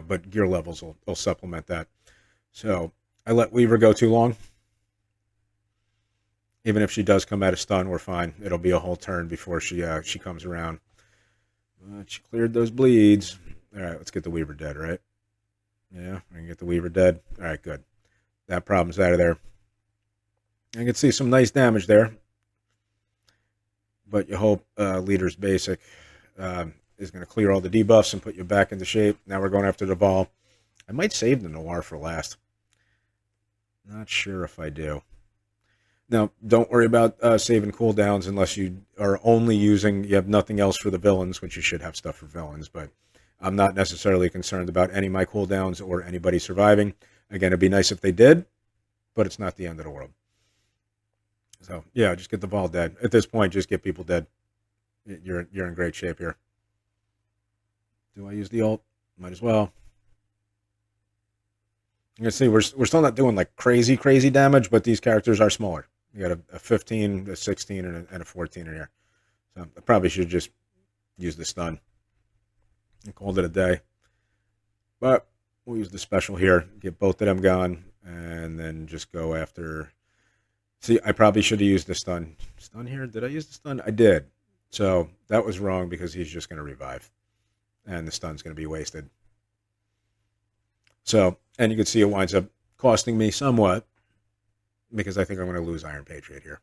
but gear levels will supplement that. So I let Weaver go too long. Even if she does come out of stun, we're fine. It'll be a whole turn before she comes around. She cleared those bleeds. All right, let's get the Weaver dead, right? Yeah, I can get the Weaver dead. All right, good. That problem's out of there. I can see some nice damage there. But you hope Leader's Basic is going to clear all the debuffs and put you back into shape. Now we're going after the Vol. I might save the Noir for last. Not sure if I do. Now, don't worry about saving cooldowns unless you are only you have nothing else for the villains, which you should have stuff for villains, but I'm not necessarily concerned about any of my cooldowns or anybody surviving. Again, it'd be nice if they did, but it's not the end of the world. So, yeah, just get the Vol dead. At this point, just get people dead. You're in great shape here. Do I use the ult? Might as well. You can see we're still not doing like crazy damage, but these characters are smaller. You got a 15, a 16, and a 14 in here. So I probably should just use the stun and called it a day. But we'll use the special here, get both of them gone, and then just go after. See, I probably should have used the stun. Stun here? Did I use the stun? I did. So that was wrong because he's just going to revive. And the stun's going to be wasted. So, and you can see it winds up costing me somewhat because I think I'm going to lose Iron Patriot here.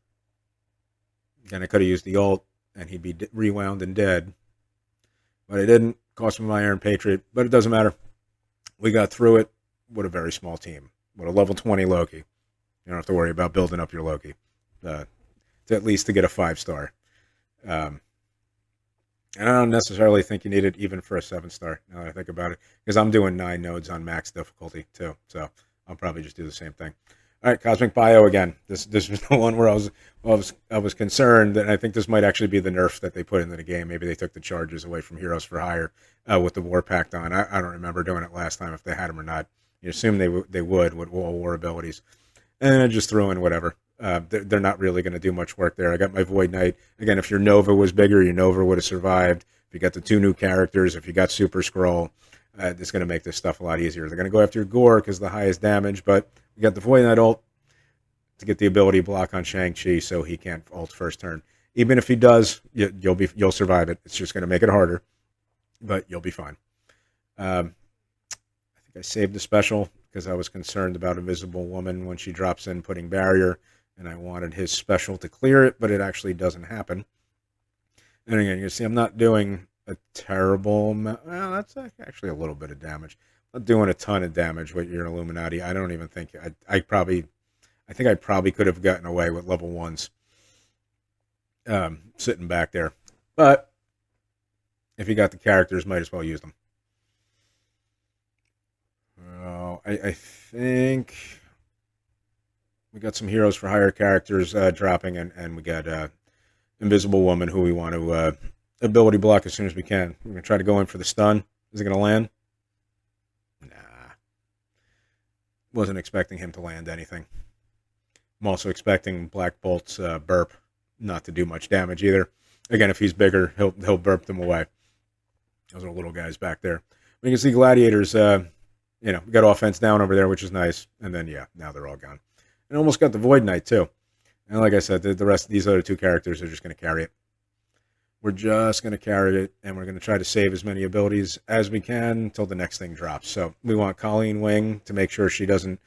Again, I could have used the ult and he'd be rewound and dead. But I didn't. Cost me my Iron Patriot. But it doesn't matter. We got through it with a very small team. With a level 20 Loki. You don't have to worry about building up your Loki. At least to get a 5-star. And I don't necessarily think you need it even for a 7-star, now that I think about it. Because I'm doing 9 nodes on max difficulty, too. So I'll probably just do the same thing. All right, Cosmic Bio again. This was the one where I was concerned, and I think this might actually be the nerf that they put into the game. Maybe they took the charges away from Heroes for Hire with the War Pact on. I don't remember doing it last time if they had them or not. You assume they would with all war abilities. And I just threw in whatever. They're not really going to do much work there. I got my Void Knight. Again, if your Nova was bigger, your Nova would have survived. If you got the 2 new characters, if you got Super Scroll, it's going to make this stuff a lot easier. They're going to go after your Gore because the highest damage, but you got the Void Knight ult to get the ability block on Shang-Chi so he can't ult first turn. Even if he does, you'll survive it. It's just going to make it harder, but you'll be fine. I think I saved the special because I was concerned about Invisible Woman when she drops in putting barrier, and I wanted his special to clear it, but it actually doesn't happen. And again, you see I'm not doing a terrible amount. Well, that's actually a little bit of damage. I'm not doing a ton of damage with your Illuminati. I don't even think I think I probably could have gotten away with level 1s sitting back there. But if you got the characters, might as well use them. I think we got some Heroes for Hire characters dropping, and we got Invisible Woman, who we want to ability block as soon as we can. We're going to try to go in for the stun. Is it going to land? Nah. Wasn't expecting him to land anything. I'm also expecting Black Bolt's burp not to do much damage either. Again, if he's bigger, he'll burp them away. Those are little guys back there. You can see Gladiators, we got offense down over there, which is nice. And then, now they're all gone. And almost got the Void Knight, too. And like I said, the rest of these other 2 characters are just going to carry it. we're just going to carry it, and we're going to try to save as many abilities as we can until the next thing drops. So we want Colleen Wing to make sure she doesn't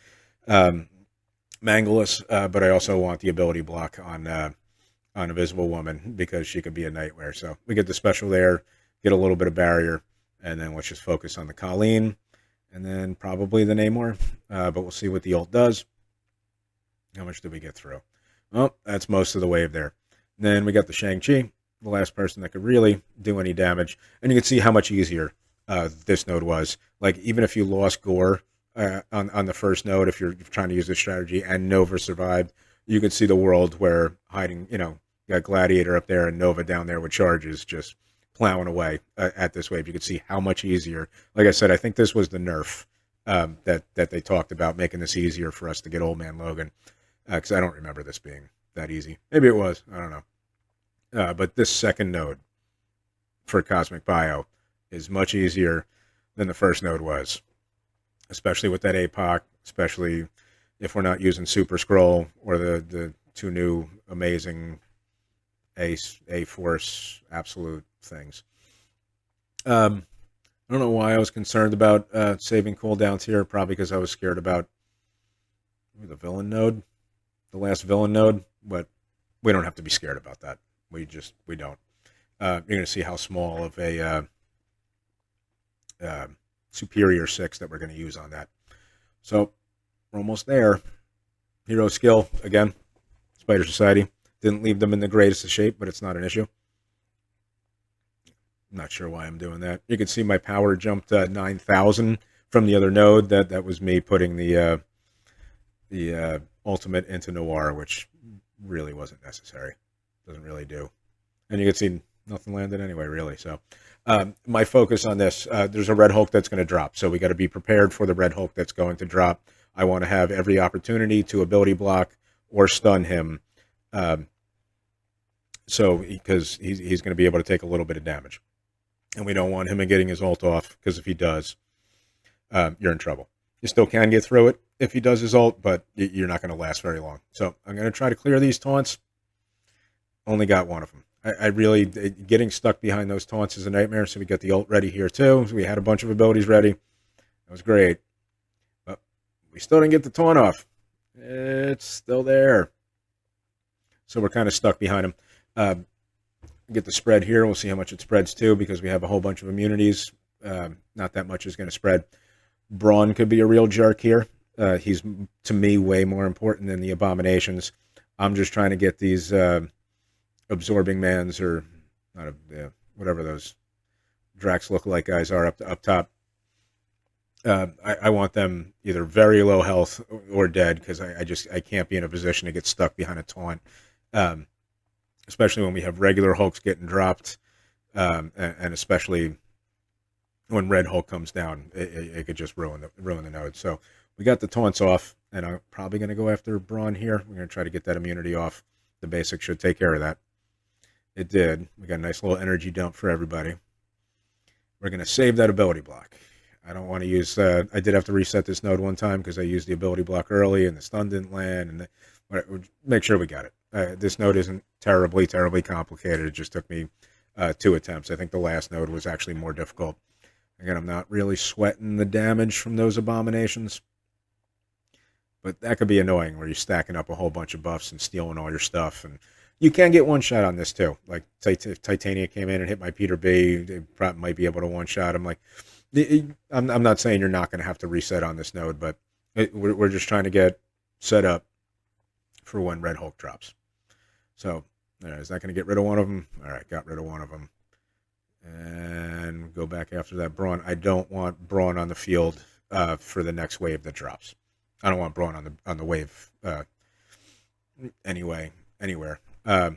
mangle us, but I also want the ability block on Invisible Woman because she could be a nightmare. So we get the special there, get a little bit of barrier, and then let's just focus on the Colleen, and then probably the Namor, but we'll see what the ult does. How much did we get through? Well, that's most of the wave there. And then we got the Shang-Chi, the last person that could really do any damage. And you can see how much easier this node was. Like, even if you lost Gore on the first node, if you're trying to use this strategy, and Nova survived, you could see the world where hiding, you got Gladiator up there and Nova down there with charges just plowing away at this wave. You could see how much easier. Like I said, I think this was the nerf that they talked about, making this easier for us to get Old Man Logan. Because I don't remember this being that easy. Maybe it was. I don't know. But this second node for Cosmic Bio is much easier than the first node was, especially with that APOC, especially if we're not using Super Scroll or the two new amazing A-Force Absolute things. I don't know why I was concerned about saving cooldowns here. Probably because I was scared about the villain node. The last villain node, but we don't have to be scared about that. We don't. You're going to see how small of a superior 6 that we're going to use on that. So we're almost there. Hero skill, again, Spider Society. Didn't leave them in the greatest of shape, but it's not an issue. Not sure why I'm doing that. You can see my power jumped 9,000 from the other node. That was me putting the ultimate into Noir, which really wasn't necessary. Doesn't really do. And you can see nothing landed anyway, really. So my focus on this, there's a Red Hulk that's going to drop. So we got to be prepared for the Red Hulk that's going to drop. I want to have every opportunity to ability block or stun him. So because he's going to be able to take a little bit of damage. And we don't want him getting his ult off, because if he does, you're in trouble. You still can get through it if he does his ult, but you're not going to last very long. So I'm going to try to clear these taunts. Only got one of them. I really, getting stuck behind those taunts is a nightmare, so we got the ult ready here too. So we had a bunch of abilities ready. That was great. But we still didn't get the taunt off. It's still there. So we're kind of stuck behind him. Get the spread here. We'll see how much it spreads too, because we have a whole bunch of immunities. Not that much is going to spread. Braun could be a real jerk here. He's, to me, way more important than the abominations. I'm just trying to get these absorbing mans, or not whatever those Drax look-alike guys are up top. I want them either very low health or dead, because I can't be in a position to get stuck behind a taunt. Especially when we have regular Hulks getting dropped, and especially when Red Hulk comes down, it could just ruin the node. So we got the taunts off, and I'm probably going to go after Braun here. We're going to try to get that immunity off. The basic should take care of that. It did. We got a nice little energy dump for everybody. We're going to save that ability block. I don't want to use... I did have to reset this node one time because I used the ability block early, and the stun didn't land, and make sure we got it. This node isn't terribly complicated. It just took me 2 attempts. I think the last node was actually more difficult. Again, I'm not really sweating the damage from those abominations, but that could be annoying where you're stacking up a whole bunch of buffs and stealing all your stuff. And you can get one shot on this too. Like if Titania came in and hit my Peter B, they probably might be able to one shot him. Like, I'm not saying you're not going to have to reset on this node, but we're just trying to get set up for when Red Hulk drops. So, is that going to get rid of one of them? All right, got rid of one of them. And go back after that Braun. I don't want Braun on the field for the next wave that drops. I don't want Braun on the wave anywhere. But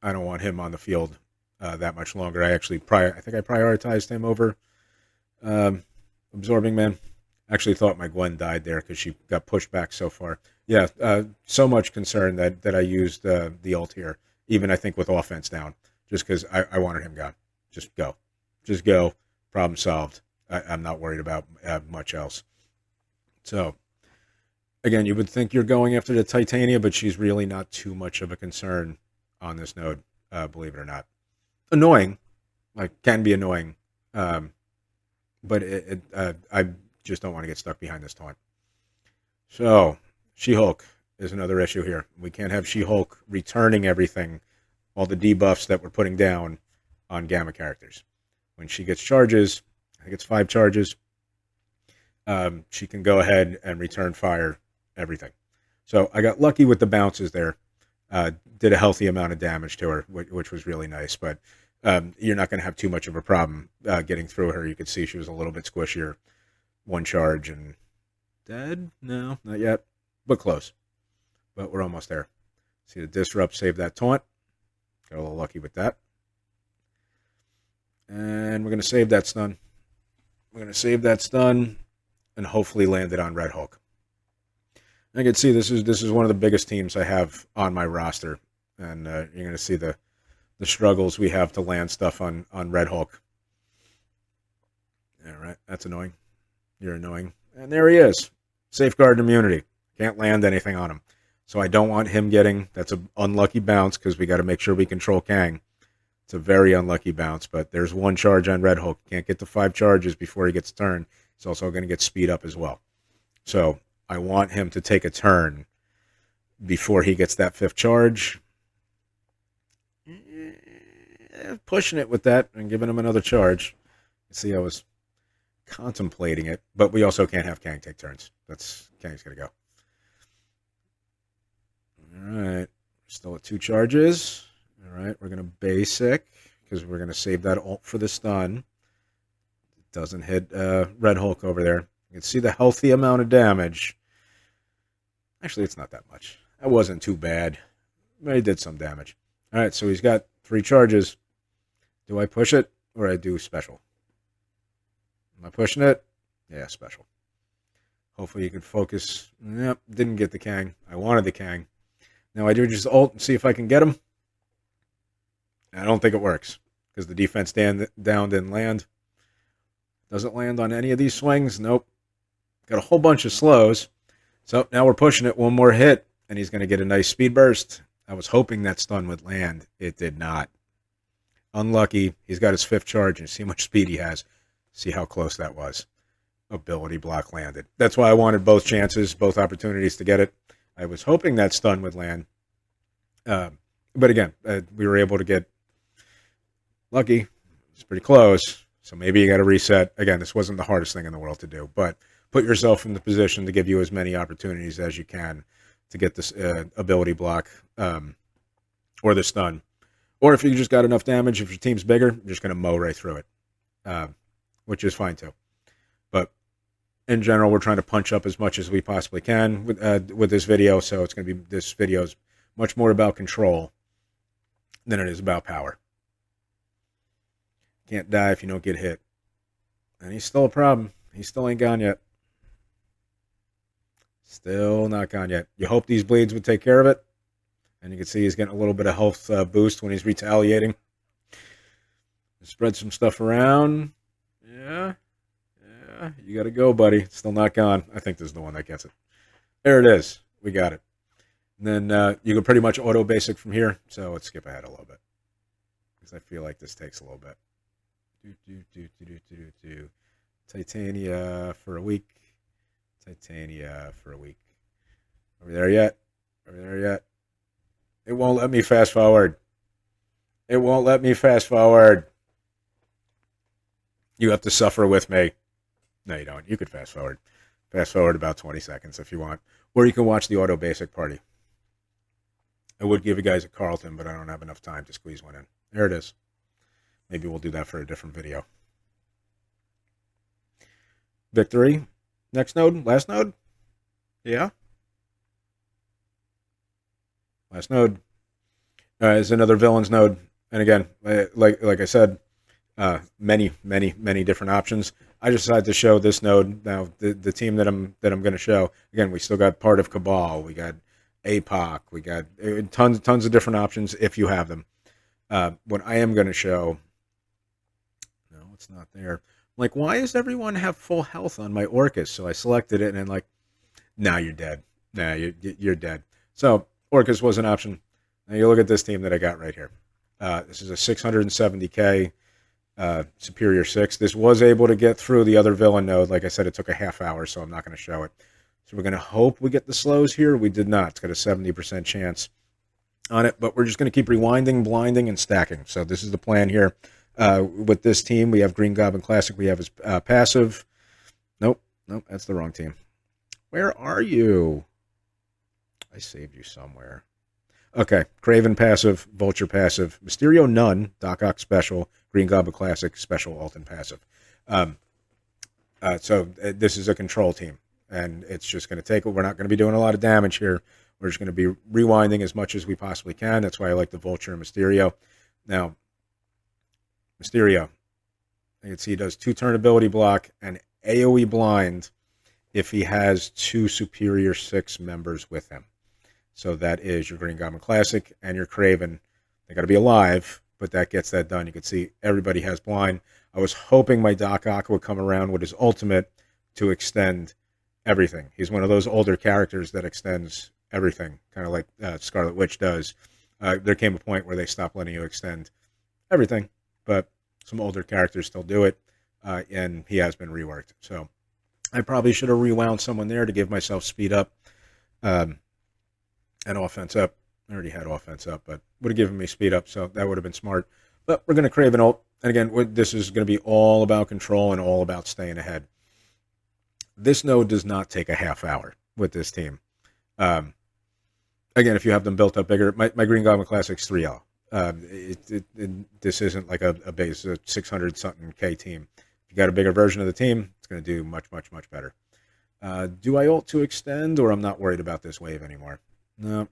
I don't want him on the field that much longer. I think I prioritized him over Absorbing Man. Actually thought my Gwen died there because she got pushed back so far. Yeah, so much concern that I used the ult here, even I think with offense down, just because I wanted him gone. Just go. Problem solved. I'm not worried about much else. So, again, you would think you're going after the Titania, but she's really not too much of a concern on this node. believe it or not. Annoying, like can be annoying, but I just don't want to get stuck behind this taunt. So She-Hulk is another issue here. We can't have She-Hulk returning everything, all the debuffs that we're putting down on Gamma characters. When she gets charges, I think it's 5 charges, she can go ahead and return fire everything. So I got lucky with the bounces there. Did a healthy amount of damage to her, which was really nice. But you're not going to have too much of a problem getting through her. You could see she was a little bit squishier. 1 charge and dead? No, not yet, but close. But we're almost there. See the disrupt, save that taunt. Got a little lucky with that. And we're going to save that stun. We're going to save that stun and hopefully land it on Red Hulk. I can see this is one of the biggest teams I have on my roster, and you're going to see the struggles we have to land stuff on Red Hulk. All right, that's annoying. You're annoying. And there he is. Safeguard immunity. Can't land anything on him. So I don't want him getting, that's an unlucky bounce because we got to make sure we control Kang. It's a very unlucky bounce, but there's 1 charge on Red Hulk. Can't get to 5 charges before he gets a turn. He's also going to get speed up as well. So I want him to take a turn before he gets that 5th charge. Pushing it with that and giving him another charge. See, I was contemplating it, but we also can't have Kang take turns. Kang's going to go. All right. Still at 2 charges. All right. We're going to basic because we're going to save that ult for the stun. It doesn't hit Red Hulk over there. You can see the healthy amount of damage. Actually, it's not that much. That wasn't too bad. But he did some damage. All right. So he's got 3 charges. Do I push it or I do special? Am I pushing it? Yeah, special. Hopefully you can focus. Yep, didn't get the Kang. I wanted the Kang. Now I do just ult and see if I can get him. I don't think it works because the defense down didn't land. Doesn't land on any of these swings. Nope. Got a whole bunch of slows. So now we're pushing it. 1 more hit and he's going to get a nice speed burst. I was hoping that stun would land. It did not. Unlucky. He's got his 5th charge and see how much speed he has. See how close that was. Ability block landed. That's why I wanted both chances, both opportunities to get it. I was hoping that stun would land. But again, we were able to get lucky. It's pretty close. So maybe you got to reset. Again, this wasn't the hardest thing in the world to do. But put yourself in the position to give you as many opportunities as you can to get this ability block or the stun. Or if you just got enough damage, if your team's bigger, you're just going to mow right through it. Which is fine too. But in general, we're trying to punch up as much as we possibly can with this video. So it's going to be, this video is much more about control than it is about power. Can't die if you don't get hit. And he's still a problem. He still ain't gone yet. Still not gone yet. You hope these bleeds would take care of it. And you can see he's getting a little bit of health boost when he's retaliating. Spread some stuff around. Yeah, you got to go, buddy. It's still not gone. I think this is the one that gets it. There it is. We got it. And then you can pretty much auto basic from here. So let's skip ahead a little bit because I feel like this takes a little bit. Titania for a week. Titania for a week. Are we there yet? Are we there yet? It won't let me fast forward. It won't let me fast forward. You have to suffer with me. No, you don't. You could fast forward. Fast forward about 20 seconds if you want. Or you can watch the auto basic party. I would give you guys a Carlton, but I don't have enough time to squeeze one in. There it is. Maybe we'll do that for a different video. Victory. Next node? Last node? Yeah. Last node. Is another villains node. And again, like I said, many different options. I just decided to show this node. Now the team that I'm going to show. Again, we still got part of Cabal. We got APOC. We got tons of different options if you have them. What I am going to show. No, it's not there. Like, why does everyone have full health on my Orcus? So I selected it and then like, now you're dead. Nah, you're dead. So Orcus was an option. Now you look at this team that I got right here. This is a 670K Superior 6. This was able to get through the other villain node. Like I said, it took a half hour, so I'm not going to show it. So we're going to hope we get the slows here. We did not. It's got a 70% chance on it, but we're just going to keep rewinding, blinding, and stacking. So this is the plan here. With this team, we have Green Goblin Classic. We have his passive. Nope, that's the wrong team. Where are you? I saved you somewhere. Okay, Craven passive, Vulture passive, Mysterio none, Doc Ock special, Green Goblin Classic special, Alton passive. So this is a control team, and it's just going to take. We're not going to be doing a lot of damage here. We're just going to be rewinding as much as we possibly can. That's why I like the Vulture and Mysterio. Now, Mysterio, you can see he does 2-turn ability block and AoE blind if he has 2 Superior 6 members with him. So that is your Green Goblin Classic and your Craven. They got to be alive, but that gets that done. You can see everybody has blind. I was hoping my Doc Ock would come around with his ultimate to extend everything. He's one of those older characters that extends everything, kind of like Scarlet Witch does. There came a point where they stopped letting you extend everything, but some older characters still do it, and he has been reworked. So I probably should have rewound someone there to give myself speed up. And offense up. I already had offense up, but would have given me speed up, so that would have been smart. But we're going to crave an ult. And again, this is going to be all about control and all about staying ahead. This node does not take a half hour with this team. Again, if you have them built up bigger, my Green Goblin Classic's 3L. This isn't like a base 600-something K team. If you got a bigger version of the team, it's going to do much, much, much better. Do I ult to extend, or I'm not worried about this wave anymore? No.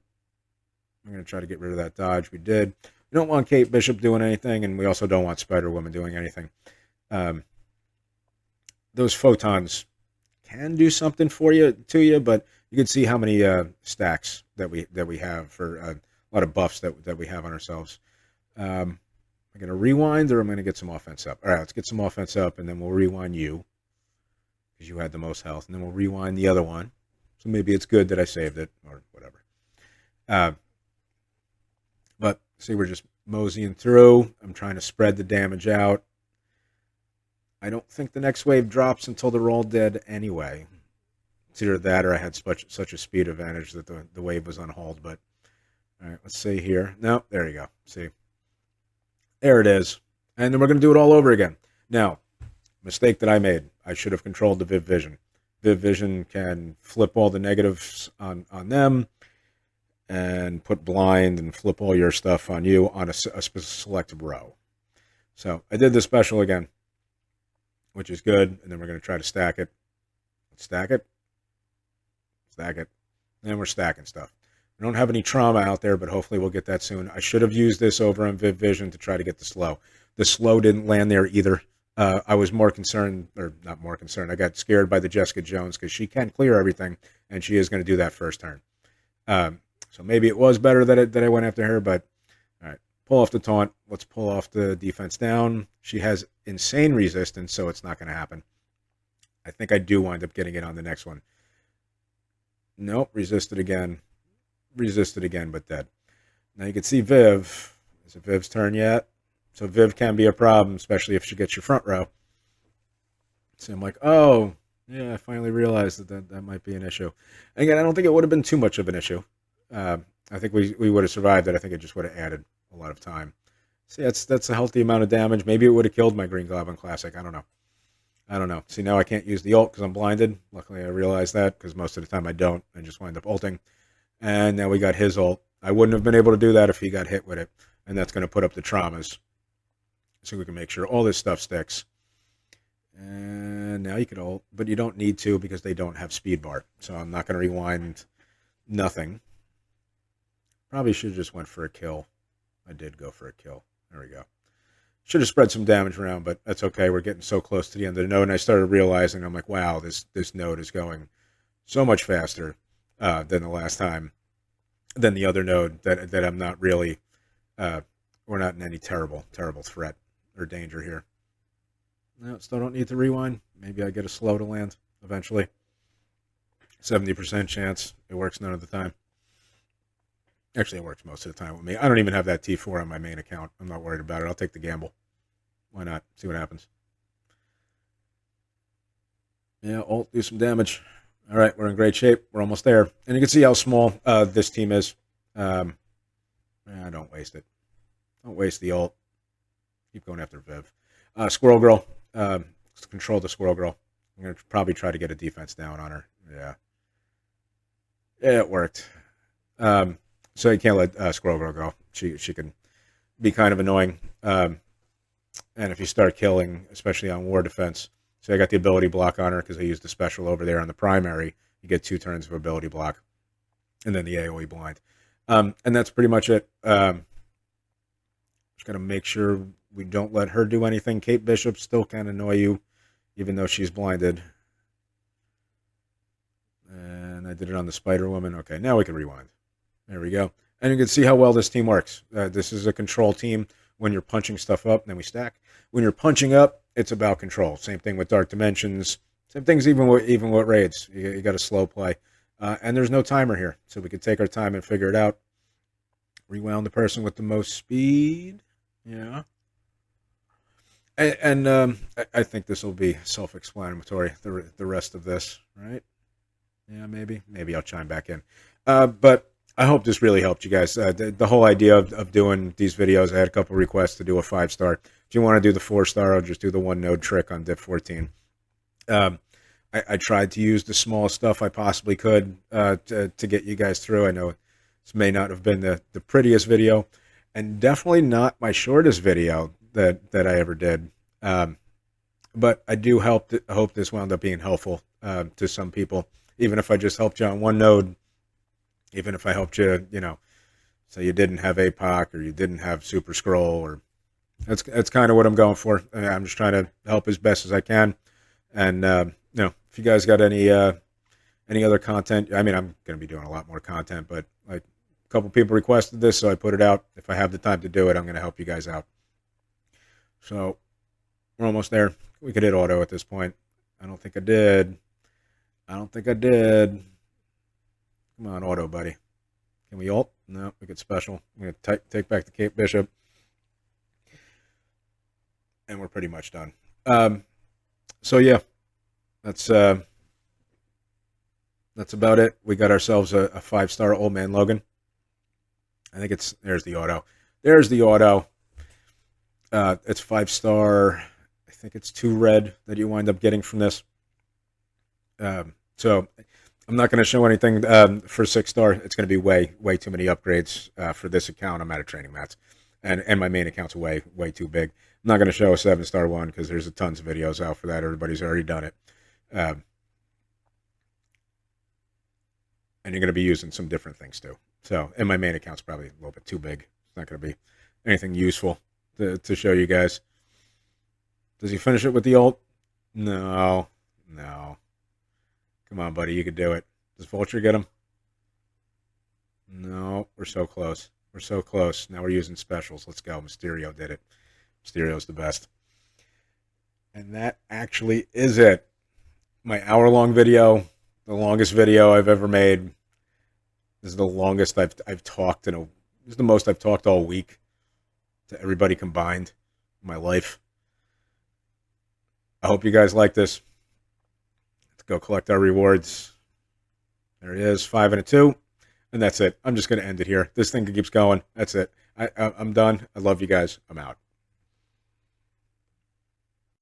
I'm going to try to get rid of that dodge. We did. We don't want Kate Bishop doing anything, and we also don't want Spider-Woman doing anything. Those photons can do something to you, but you can see how many stacks that we have for a lot of buffs that we have on ourselves. I'm going to rewind, or I'm going to get some offense up. All right, let's get some offense up, and then we'll rewind you, because you had the most health, and then we'll rewind the other one. So maybe it's good that I saved it, or whatever. But see, we're just moseying through. I'm trying to spread the damage out. I don't think the next wave drops until they're all dead anyway. It's either that or I had such a speed advantage that the wave was on hold. But all right, let's see here. No, there you go. See, there it is. And then we're going to do it all over again. Now, mistake that I made. I should have controlled the Viv Vision. Viv Vision can flip all the negatives on them, and put blind and flip all your stuff on you on a selected row. So I did the special again, which is good. And then we're going to try to stack it. Stack it. Stack it. And we're stacking stuff. We don't have any trauma out there, but hopefully we'll get that soon. I should have used this over on Viv Vision to try to get the slow. The slow didn't land there either. I was more concerned, or not more concerned. I got scared by the Jessica Jones because she can clear everything, and she is going to do that first turn. So maybe it was better that I went after her, but all right, pull off the taunt. Let's pull off the defense down. She has insane resistance, so it's not going to happen. I think I do wind up getting it on the next one. Nope, resisted again, but dead. Now you can see Viv. Is it Viv's turn yet? So Viv can be a problem, especially if she gets your front row. So I'm like, oh, yeah, I finally realized that might be an issue. And again, I don't think it would have been too much of an issue. I think we would have survived it. I think it just would have added a lot of time. See, that's a healthy amount of damage. Maybe it would have killed my Green Goblin Classic. I don't know. See, now I can't use the ult because I'm blinded. Luckily, I realized that because most of the time I don't. I just wind up ulting. And now we got his ult. I wouldn't have been able to do that if he got hit with it. And that's going to put up the traumas. So we can make sure all this stuff sticks. And now you can ult, but you don't need to because they don't have speed bar. So I'm not going to rewind nothing. Probably should have just went for a kill. I did go for a kill. There we go. Should have spread some damage around, but that's okay. We're getting so close to the end of the node, and I started realizing, I'm like, wow, this node is going so much faster than the last time, than the other node, that I'm not really, we're not in any terrible threat or danger here. No, still don't need to rewind. Maybe I get a slow to land eventually. 70% chance. It works none of the time. Actually, it works most of the time with me. I don't even have that T4 on my main account. I'm not worried about it. I'll take the gamble. Why not? See what happens. Yeah, ult, do some damage. All right, we're in great shape. We're almost there. And you can see how small this team is. Don't waste it. Don't waste the ult. Keep going after Viv. Squirrel Girl. Control the Squirrel Girl. I'm going to probably try to get a defense down on her. Yeah. Yeah, it worked. So you can't let Squirrel Girl go. She can be kind of annoying. And if you start killing, especially on war defense, so I got the ability block on her because I used the special over there on the primary. You get 2 turns of ability block, and then the AoE blind. And that's pretty much it. Just got to make sure we don't let her do anything. Kate Bishop still kind of annoy you, even though she's blinded. And I did it on the Spider Woman. Okay, now we can rewind. There we go. And you can see how well this team works. This is a control team. When you're punching stuff up, then we stack. When you're punching up, it's about control. Same thing with Dark Dimensions. Same things even with raids. You got to slow play. And there's no timer here, so we can take our time and figure it out. Rewound the person with the most speed. Yeah. And I think this will be self-explanatory, the rest of this, right? Yeah, maybe. Maybe I'll chime back in. But I hope this really helped you guys. The whole idea of doing these videos, I had a couple requests to do a 5-star. If you want to do the 4-star, I'll just do the 1-node trick on Div 14. I tried to use the smallest stuff I possibly could to get you guys through. I know this may not have been the prettiest video, and definitely not my shortest video that I ever did. But I do hope this wound up being helpful to some people, even if I just helped you on 1 node. Even if I helped you, so you didn't have APOC or you didn't have Super Scroll, or that's kind of what I'm going for. I'm just trying to help as best as I can. And if you guys got any other content, I mean, I'm going to be doing a lot more content, but like a couple people requested this, so I put it out. If I have the time to do it, I'm going to help you guys out. So we're almost there. We could hit auto at this point. I don't think I did. Come on, auto, buddy. Can we ult? No, we get special. I'm going to take back the Kate Bishop. And we're pretty much done. So, yeah. That's about it. We got ourselves a 5-star Old Man Logan. I think there's the auto. There's the auto. It's 5-star. I think it's 2 red that you wind up getting from this. So I'm not going to show anything for 6-star. It's going to be way too many upgrades for this account. I'm out of training mats, and my main account's way too big. I'm not going to show a 7-star one because there's tons of videos out for that. Everybody's already done it, and you're going to be using some different things too. So, and my main account's probably a little bit too big. It's not going to be anything useful to show you guys. Does he finish it with the ult? No. Come on, buddy. You could do it. Does Vulture get him? No. We're so close. Now we're using specials. Let's go. Mysterio did it. Mysterio's the best. And that actually is it. My hour-long video. The longest video I've ever made. This is the longest I've talked this is the most I've talked all week to everybody combined in my life. I hope you guys like this. Let's go collect our rewards. There it is, 5 and a 2. And that's it. I'm just going to end it here. This thing keeps going. That's it. I'm done. I love you guys. I'm out.